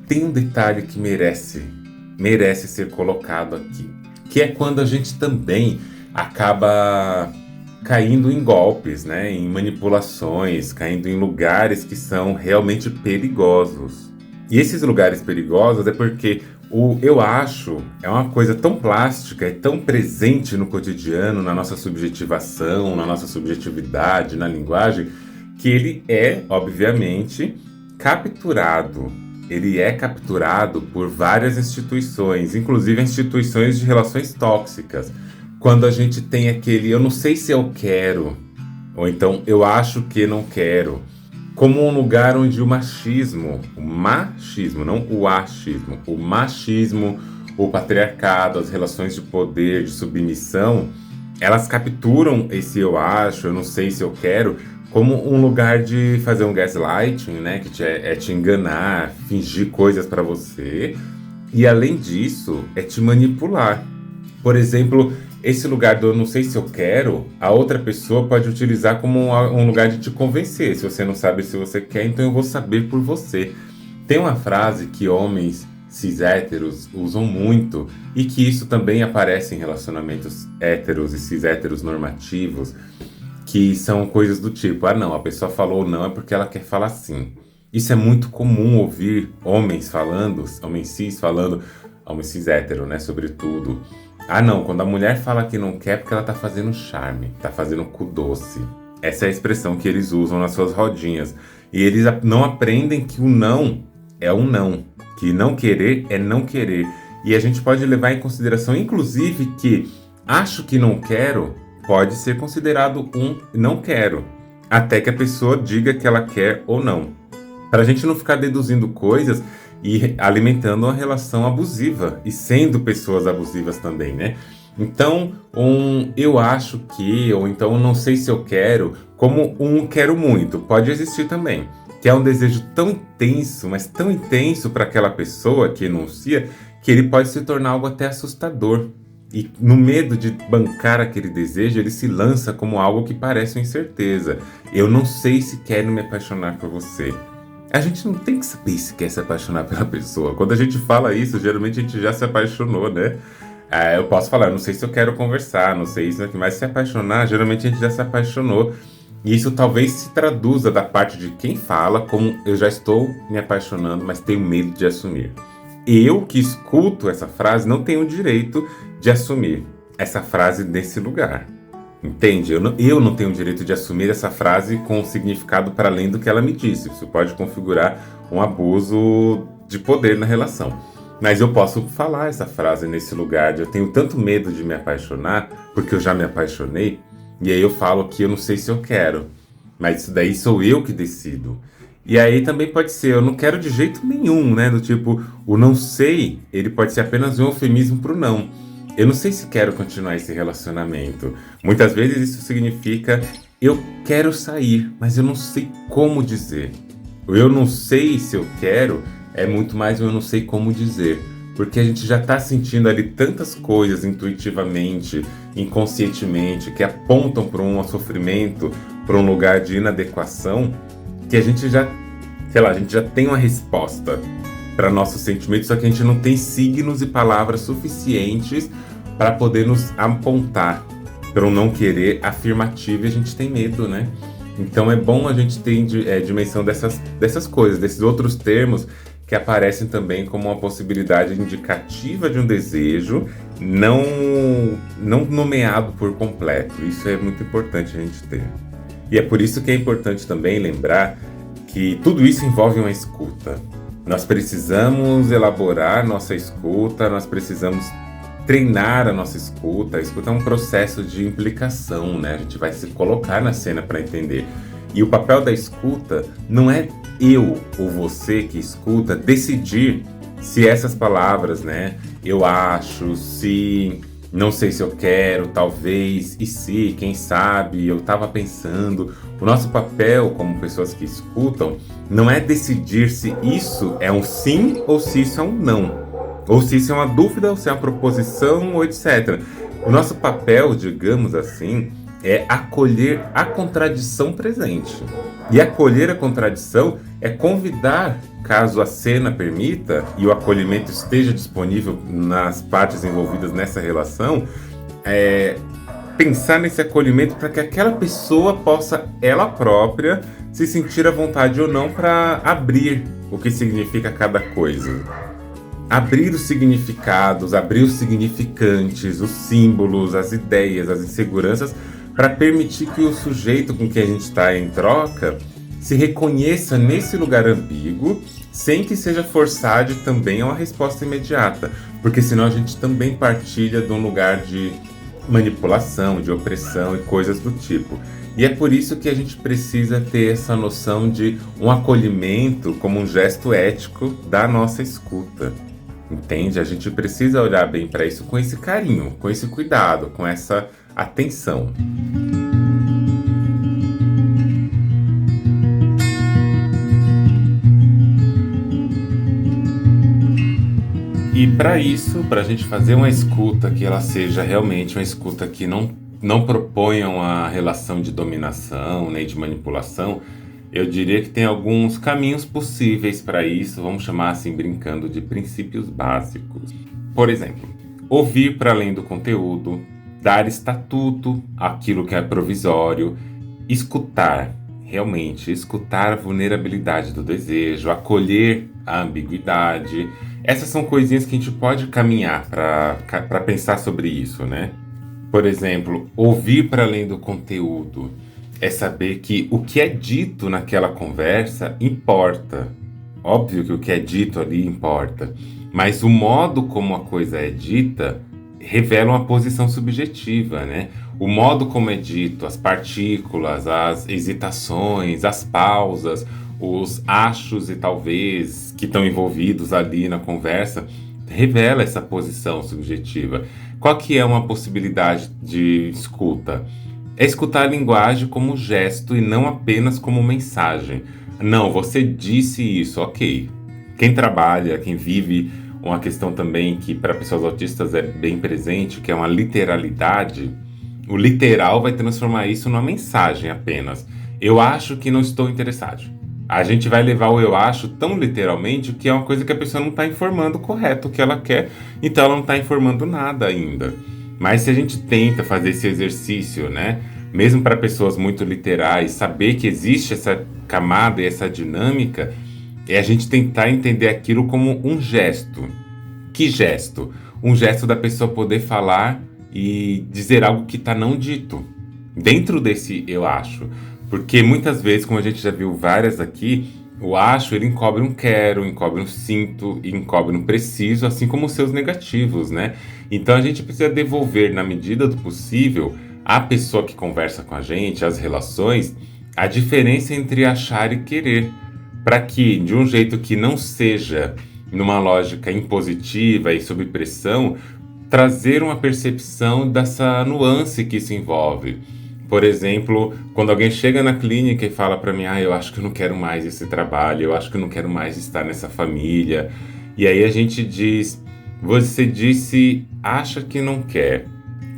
tem um detalhe que merece ser colocado aqui, que é quando a gente também acaba caindo em golpes, né, em manipulações, caindo em lugares que são realmente perigosos. E esses lugares perigosos é porque o eu acho é uma coisa tão plástica, é tão presente no cotidiano, na nossa subjetivação, na nossa subjetividade, na linguagem, que ele é, obviamente, capturado. Ele é capturado por várias instituições, inclusive instituições de relações tóxicas. Quando a gente tem aquele eu não sei se eu quero, ou então eu acho que não quero, como um lugar onde o machismo, não o achismo, o machismo, o patriarcado, as relações de poder, de submissão, elas capturam esse eu acho, eu não sei se eu quero, como um lugar de fazer um gaslighting, né, que é te enganar, fingir coisas para você, e além disso, é te manipular. Por exemplo, esse lugar do eu não sei se eu quero, a outra pessoa pode utilizar como um lugar de te convencer. Se você não sabe se você quer, então eu vou saber por você. Tem uma frase que homens cis héteros usam muito, e que isso também aparece em relacionamentos héteros e cis héteros normativos, que são coisas do tipo, ah não, a pessoa falou não é porque ela quer falar sim. Isso é muito comum ouvir homens falando, homens cis hétero, né, sobretudo. Ah não, quando a mulher fala que não quer é porque ela tá fazendo charme, tá fazendo cu doce. Essa é a expressão que eles usam nas suas rodinhas. E eles não aprendem que o não é um não, que não querer é não querer. E a gente pode levar em consideração, inclusive, que acho que não quero pode ser considerado um não quero, até que a pessoa diga que ela quer ou não. Para a gente não ficar deduzindo coisas e alimentando uma relação abusiva e sendo pessoas abusivas também, né? Então, eu acho que, ou então não sei se eu quero, como um quero muito, pode existir também. Que é um desejo tão intenso, mas tão intenso para aquela pessoa que enuncia, que ele pode se tornar algo até assustador. E no medo de bancar aquele desejo, ele se lança como algo que parece uma incerteza. Eu não sei se quero me apaixonar por você. A gente não tem que saber se quer se apaixonar pela pessoa. Quando a gente fala isso, geralmente a gente já se apaixonou, né? Eu posso falar, não sei se eu quero conversar, não sei isso aqui, mas se apaixonar, geralmente a gente já se apaixonou. E isso talvez se traduza da parte de quem fala como eu já estou me apaixonando, mas tenho medo de assumir. Eu que escuto essa frase não tenho o direito de assumir essa frase nesse lugar. Entende? Eu não tenho o direito de assumir essa frase com um significado para além do que ela me disse. Isso pode configurar um abuso de poder na relação. Mas eu posso falar essa frase nesse lugar de eu tenho tanto medo de me apaixonar, porque eu já me apaixonei, e aí eu falo que eu não sei se eu quero. Mas isso daí sou eu que decido. E aí também pode ser, eu não quero de jeito nenhum, né? Do tipo, o não sei, ele pode ser apenas um eufemismo pro não. Eu não sei se quero continuar esse relacionamento. Muitas vezes isso significa, eu quero sair, mas eu não sei como dizer. O eu não sei se eu quero é muito mais o eu não sei como dizer. Porque a gente já está sentindo ali tantas coisas intuitivamente, inconscientemente, que apontam para um sofrimento, para um lugar de inadequação, que a gente já, a gente já tem uma resposta para nossos sentimentos, só que a gente não tem signos e palavras suficientes para poder nos apontar para um não querer afirmativo, e a gente tem medo, né? Então é bom a gente ter dimensão dessas coisas, desses outros termos que aparecem também como uma possibilidade indicativa de um desejo não nomeado por completo. Isso é muito importante a gente ter. E é por isso que é importante também lembrar que tudo isso envolve uma escuta. Nós precisamos elaborar nossa escuta, nós precisamos treinar a nossa escuta. A escuta é um processo de implicação, né? A gente vai se colocar na cena para entender. E o papel da escuta não é eu ou você que escuta decidir se essas palavras, né? Eu acho, se, não sei se eu quero, talvez, e se, quem sabe, eu estava pensando. O nosso papel como pessoas que escutam não é decidir se isso é um sim ou se isso é um não. Ou se isso é uma dúvida, ou se é uma proposição, ou etc. O nosso papel, digamos assim, é acolher a contradição presente. E acolher a contradição é convidar, caso a cena permita, e o acolhimento esteja disponível nas partes envolvidas nessa relação, pensar nesse acolhimento para que aquela pessoa possa, ela própria, se sentir à vontade ou não para abrir o que significa cada coisa. Abrir os significados, abrir os significantes, os símbolos, as ideias, as inseguranças, para permitir que o sujeito com quem a gente está em troca se reconheça nesse lugar ambíguo, sem que seja forçado também a uma resposta imediata, porque senão a gente também partilha de um lugar de manipulação, de opressão e coisas do tipo. E é por isso que a gente precisa ter essa noção de um acolhimento como um gesto ético da nossa escuta. Entende? A gente precisa olhar bem para isso com esse carinho, com esse cuidado, com essa atenção. E para isso, para a gente fazer uma escuta que ela seja realmente uma escuta que não proponha uma relação de dominação nem de manipulação, eu diria que tem alguns caminhos possíveis para isso, vamos chamar assim, brincando de princípios básicos. Por exemplo, ouvir para além do conteúdo, dar estatuto àquilo que é provisório, escutar, realmente, escutar a vulnerabilidade do desejo, acolher a ambiguidade. Essas são coisinhas que a gente pode caminhar para pensar sobre isso, né? Por exemplo, ouvir para além do conteúdo é saber que o que é dito naquela conversa importa. Óbvio que o que é dito ali importa, mas o modo como a coisa é dita revela uma posição subjetiva, né? O modo como é dito, as partículas, as hesitações, as pausas, os achos e talvez que estão envolvidos ali na conversa, revela essa posição subjetiva. Qual que é uma possibilidade de escuta? É escutar a linguagem como gesto e não apenas como mensagem. Não, você disse isso, ok. Quem trabalha, quem vive uma questão também que para pessoas autistas é bem presente, que é uma literalidade, o literal vai transformar isso numa mensagem apenas. Eu acho que não estou interessado. A gente vai levar o eu acho tão literalmente que é uma coisa que a pessoa não está informando correto o que ela quer, então ela não está informando nada ainda. Mas se a gente tenta fazer esse exercício, né, mesmo para pessoas muito literais, saber que existe essa camada e essa dinâmica, é a gente tentar entender aquilo como um gesto. Que gesto? Um gesto da pessoa poder falar e dizer algo que está não dito. Dentro desse eu acho. Porque muitas vezes, como a gente já viu várias aqui, o acho ele encobre um quero, encobre um sinto, encobre um preciso, assim como os seus negativos, né? Então a gente precisa devolver, na medida do possível, à pessoa que conversa com a gente, às relações, a diferença entre achar e querer. Para que, de um jeito que não seja numa lógica impositiva e sob pressão, trazer uma percepção dessa nuance que isso envolve. Por exemplo, quando alguém chega na clínica e fala para mim, eu acho que eu não quero mais esse trabalho, eu acho que eu não quero mais estar nessa família. E aí a gente diz, você disse, acha que não quer.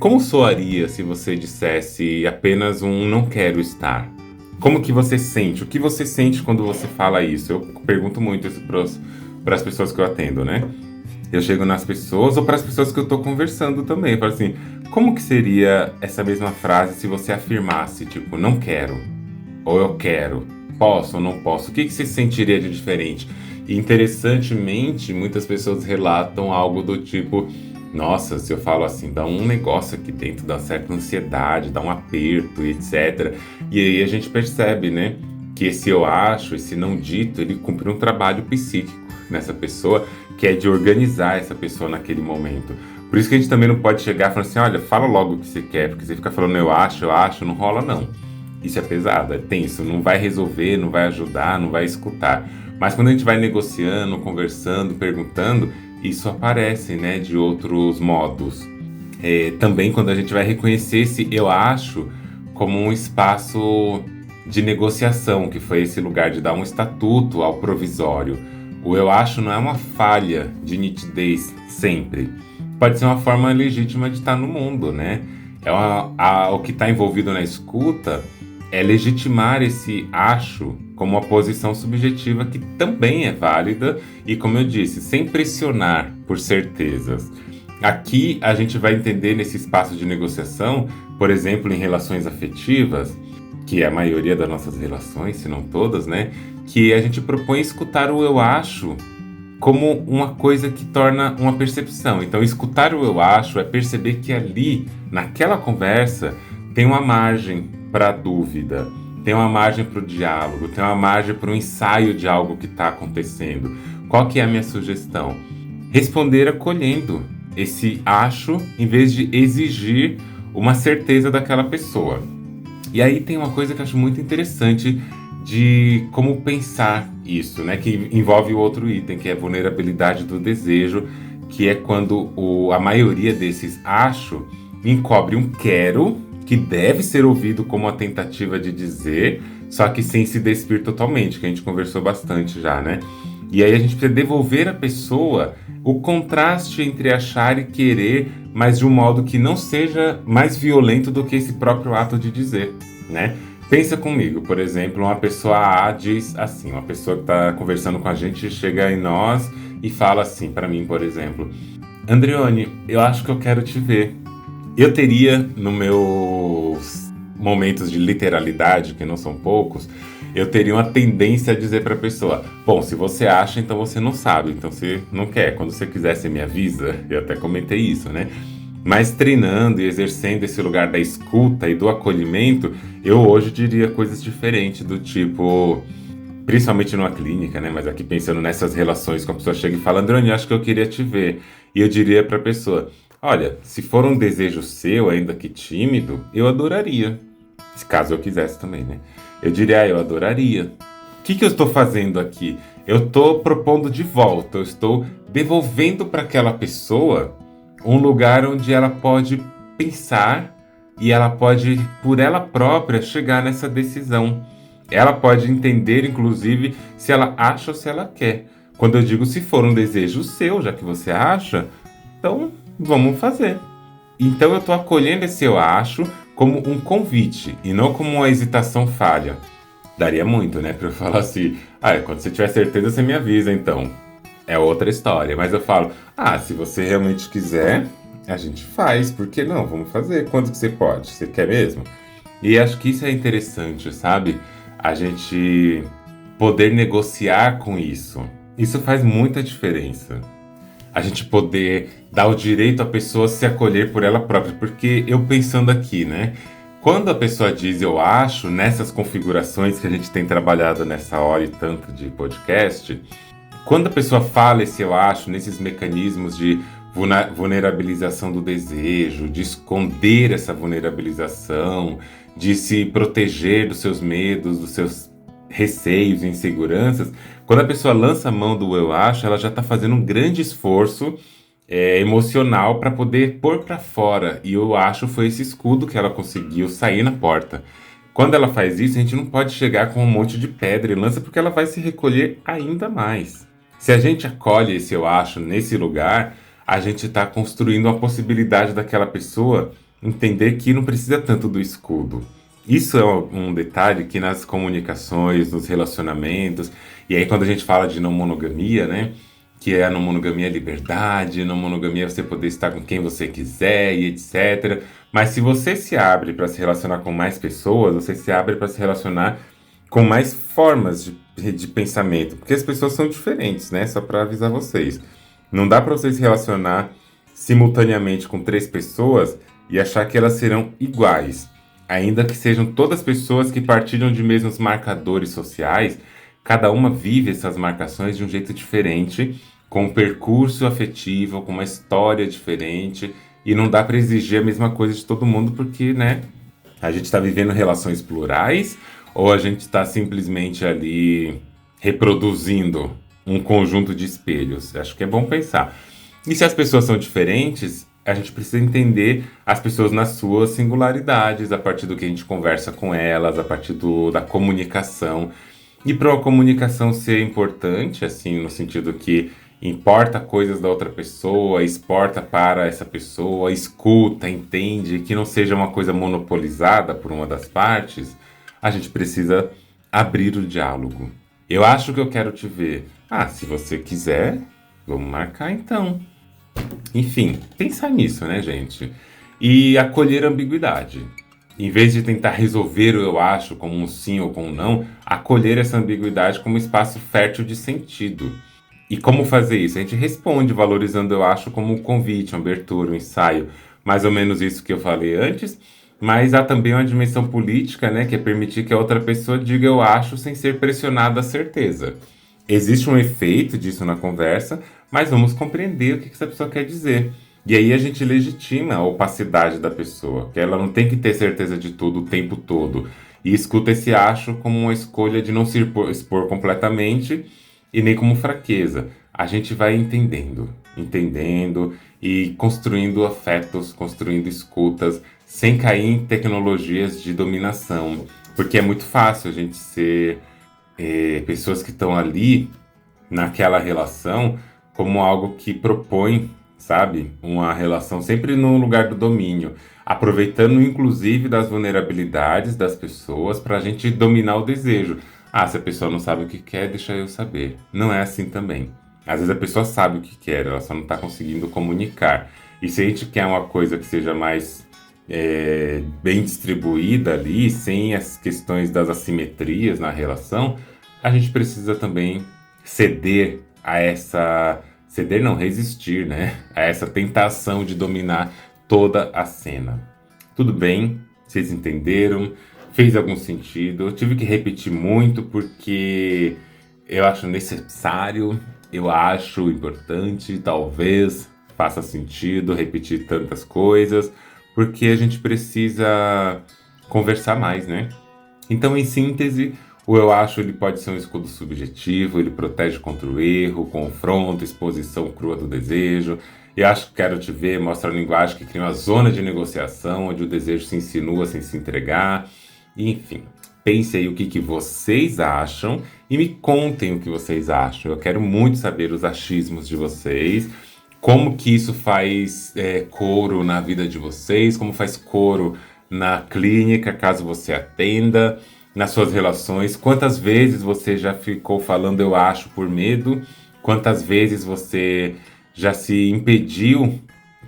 Como soaria se você dissesse apenas um não quero estar? Como que você sente? O que você sente quando você fala isso? Eu pergunto muito isso para as pessoas que eu atendo, né? Eu chego nas pessoas ou para as pessoas que eu estou conversando também. Eu falo assim, como que seria essa mesma frase se você afirmasse, tipo, não quero, ou eu quero, posso ou não posso? O que você sentiria de diferente? E interessantemente, muitas pessoas relatam algo do tipo, nossa, se eu falo assim, dá um negócio aqui dentro, dá uma certa ansiedade, dá um aperto, etc. E aí a gente percebe, né, que esse eu acho, esse não dito, ele cumpre um trabalho psíquico nessa pessoa, que é de organizar essa pessoa naquele momento. Por isso que a gente também não pode chegar falando assim, olha, fala logo o que você quer, porque você fica falando eu acho, não rola não. Isso é pesado, é tenso, não vai resolver, não vai ajudar, não vai escutar. Mas quando a gente vai negociando, conversando, perguntando, isso aparece, né, de outros modos. Também quando a gente vai reconhecer esse eu acho como um espaço de negociação, que foi esse lugar de dar um estatuto ao provisório. O eu acho não é uma falha de nitidez sempre. Pode ser uma forma legítima de estar no mundo, né? O que está envolvido na escuta é legitimar esse acho como uma posição subjetiva que também é válida e, como eu disse, sem pressionar por certezas. Aqui a gente vai entender nesse espaço de negociação, por exemplo, em relações afetivas, que é a maioria das nossas relações, se não todas, né? Que a gente propõe escutar o eu acho como uma coisa que torna uma percepção. Então, escutar o eu acho é perceber que ali, naquela conversa, tem uma margem para a dúvida, tem uma margem para o diálogo, tem uma margem para o ensaio de algo que está acontecendo. Qual que é a minha sugestão? Responder acolhendo esse acho, em vez de exigir uma certeza daquela pessoa. E aí tem uma coisa que eu acho muito interessante de como pensar isso, né? Que envolve o outro item, que é a vulnerabilidade do desejo, que é quando a maioria desses acho encobre um quero, que deve ser ouvido como uma tentativa de dizer, só que sem se despir totalmente, que a gente conversou bastante já, né? E aí a gente precisa devolver à pessoa o contraste entre achar e querer, mas de um modo que não seja mais violento do que esse próprio ato de dizer, né? Pensa comigo, por exemplo, uma pessoa A diz assim, uma pessoa que está conversando com a gente chega em nós e fala assim, para mim, por exemplo, Andreone, eu acho que eu quero te ver. Eu teria, nos meus momentos de literalidade, que não são poucos, eu teria uma tendência a dizer para a pessoa, bom, se você acha, então você não sabe, então você não quer. Quando você quiser, você me avisa. Eu até comentei isso, né? Mas treinando e exercendo esse lugar da escuta e do acolhimento, eu hoje diria coisas diferentes, do tipo, principalmente numa clínica, né? Mas aqui pensando nessas relações, com a pessoa chega e fala, Androni, acho que eu queria te ver. E eu diria para a pessoa, olha, se for um desejo seu, ainda que tímido, eu adoraria. Caso eu quisesse também, né? Eu diria, eu adoraria. O que eu estou fazendo aqui? Eu estou propondo de volta, eu estou devolvendo para aquela pessoa um lugar onde ela pode pensar e ela pode, por ela própria, chegar nessa decisão. Ela pode entender, inclusive, se ela acha ou se ela quer. Quando eu digo se for um desejo seu, já que você acha, então vamos fazer. Então eu estou acolhendo esse eu acho como um convite e não como uma hesitação falha. Daria muito, né, para eu falar assim, quando você tiver certeza você me avisa, então. É outra história, mas eu falo, se você realmente quiser, a gente faz, por que não? Vamos fazer. Quanto que você pode? Você quer mesmo? E acho que isso é interessante, sabe? A gente poder negociar com isso. Isso faz muita diferença. A gente poder dar o direito à pessoa se acolher por ela própria, porque eu pensando aqui, né? Quando a pessoa diz eu acho, nessas configurações que a gente tem trabalhado nessa hora e tanto de podcast, quando a pessoa fala esse eu acho, nesses mecanismos de vulnerabilização do desejo, de esconder essa vulnerabilização, de se proteger dos seus medos, dos seus receios e inseguranças, quando a pessoa lança a mão do eu acho, ela já está fazendo um grande esforço emocional para poder pôr para fora. E eu acho foi esse escudo que ela conseguiu sair na porta. Quando ela faz isso, a gente não pode chegar com um monte de pedra e lança, porque ela vai se recolher ainda mais. Se a gente acolhe esse eu acho nesse lugar, a gente está construindo a possibilidade daquela pessoa entender que não precisa tanto do escudo. Isso é um detalhe que nas comunicações, nos relacionamentos, e aí quando a gente fala de não monogamia, né? Que é a não monogamia liberdade, não monogamia você poder estar com quem você quiser e etc. Mas se você se abre para se relacionar com mais pessoas, você se abre para se relacionar com mais formas de pensamento, porque as pessoas são diferentes, né? Só para avisar vocês. Não dá para você se relacionar simultaneamente com 3 pessoas e achar que elas serão iguais. Ainda que sejam todas pessoas que partilham de mesmos marcadores sociais, cada uma vive essas marcações de um jeito diferente, com um percurso afetivo, com uma história diferente, e não dá para exigir a mesma coisa de todo mundo, porque, né, a gente está vivendo relações plurais ou a gente está simplesmente ali reproduzindo um conjunto de espelhos? Acho que é bom pensar. E se as pessoas são diferentes, a gente precisa entender as pessoas nas suas singularidades, a partir do que a gente conversa com elas, a partir da comunicação. E para a comunicação ser importante, assim, no sentido que importa coisas da outra pessoa, exporta para essa pessoa, escuta, entende, que não seja uma coisa monopolizada por uma das partes, a gente precisa abrir o diálogo. Eu acho que eu quero te ver. Ah, se você quiser, vamos marcar então. Enfim, pensar nisso, né, gente? E acolher a ambiguidade. Em vez de tentar resolver o eu acho como um sim ou como um não, acolher essa ambiguidade como um espaço fértil de sentido. E como fazer isso? A gente responde valorizando eu acho como um convite, uma abertura, um ensaio. Mais ou menos isso que eu falei antes. Mas há também uma dimensão política, né, que é permitir que a outra pessoa diga eu acho sem ser pressionada à certeza. Existe um efeito disso na conversa, mas vamos compreender o que essa pessoa quer dizer. E aí a gente legitima a opacidade da pessoa, que ela não tem que ter certeza de tudo o tempo todo. E escuta esse acho como uma escolha de não se expor completamente e nem como fraqueza. A gente vai entendendo e construindo afetos, construindo escutas, sem cair em tecnologias de dominação. Porque é muito fácil a gente ser pessoas que estão ali naquela relação como algo que propõe, sabe, uma relação sempre no lugar do domínio, aproveitando inclusive das vulnerabilidades das pessoas para a gente dominar o desejo. Ah, se a pessoa não sabe o que quer, deixa eu saber. Não é assim também. Às vezes a pessoa sabe o que quer, ela só não está conseguindo comunicar. E se a gente quer uma coisa que seja mais bem distribuída ali, sem as questões das assimetrias na relação, a gente precisa também ceder a essa... Ceder não, resistir, né? A essa tentação de dominar toda a cena. Tudo bem? Vocês entenderam? Fez algum sentido? Eu tive que repetir muito porque eu acho necessário, eu acho importante, talvez faça sentido repetir tantas coisas, porque a gente precisa conversar mais, né? Então, em síntese, o eu acho ele pode ser um escudo subjetivo, ele protege contra o erro, confronto, exposição crua do desejo. Eu acho que quero te ver mostra a linguagem que cria uma zona de negociação, onde o desejo se insinua sem se entregar. Enfim, pense aí o que vocês acham e me contem o que vocês acham. Eu quero muito saber os achismos de vocês, como que isso faz coro na vida de vocês, como faz coro na clínica, caso você atenda, nas suas relações. Quantas vezes você já ficou falando eu acho por medo? Quantas vezes você já se impediu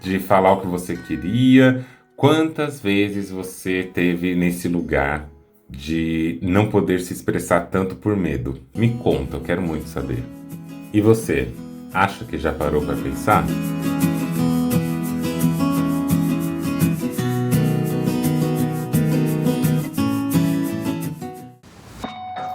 de falar o que você queria? Quantas vezes você teve nesse lugar de não poder se expressar tanto por medo? Me conta, eu quero muito saber. E você, acha que já parou para pensar?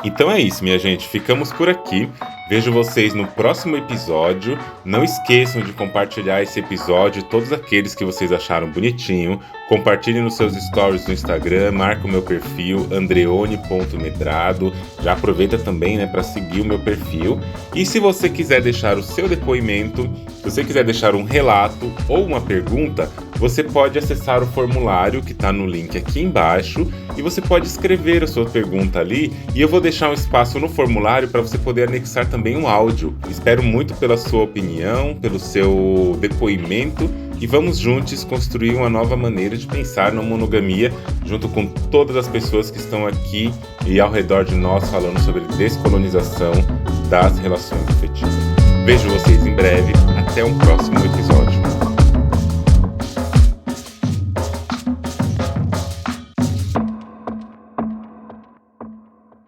Então é isso, minha gente. Ficamos por aqui. Vejo vocês no próximo episódio. Não esqueçam de compartilhar esse episódio, todos aqueles que vocês acharam bonitinho. Compartilhem nos seus stories no Instagram, marca o meu perfil, andreone.medrado. Já aproveita também, né, para seguir o meu perfil. E se você quiser deixar o seu depoimento, se você quiser deixar um relato ou uma pergunta, você pode acessar o formulário que está no link aqui embaixo e você pode escrever a sua pergunta ali e eu vou deixar um espaço no formulário para você poder anexar também um áudio. Espero muito pela sua opinião, pelo seu depoimento e vamos juntos construir uma nova maneira de pensar na monogamia junto com todas as pessoas que estão aqui e ao redor de nós falando sobre descolonização das relações afetivas. Vejo vocês em breve, até um próximo episódio.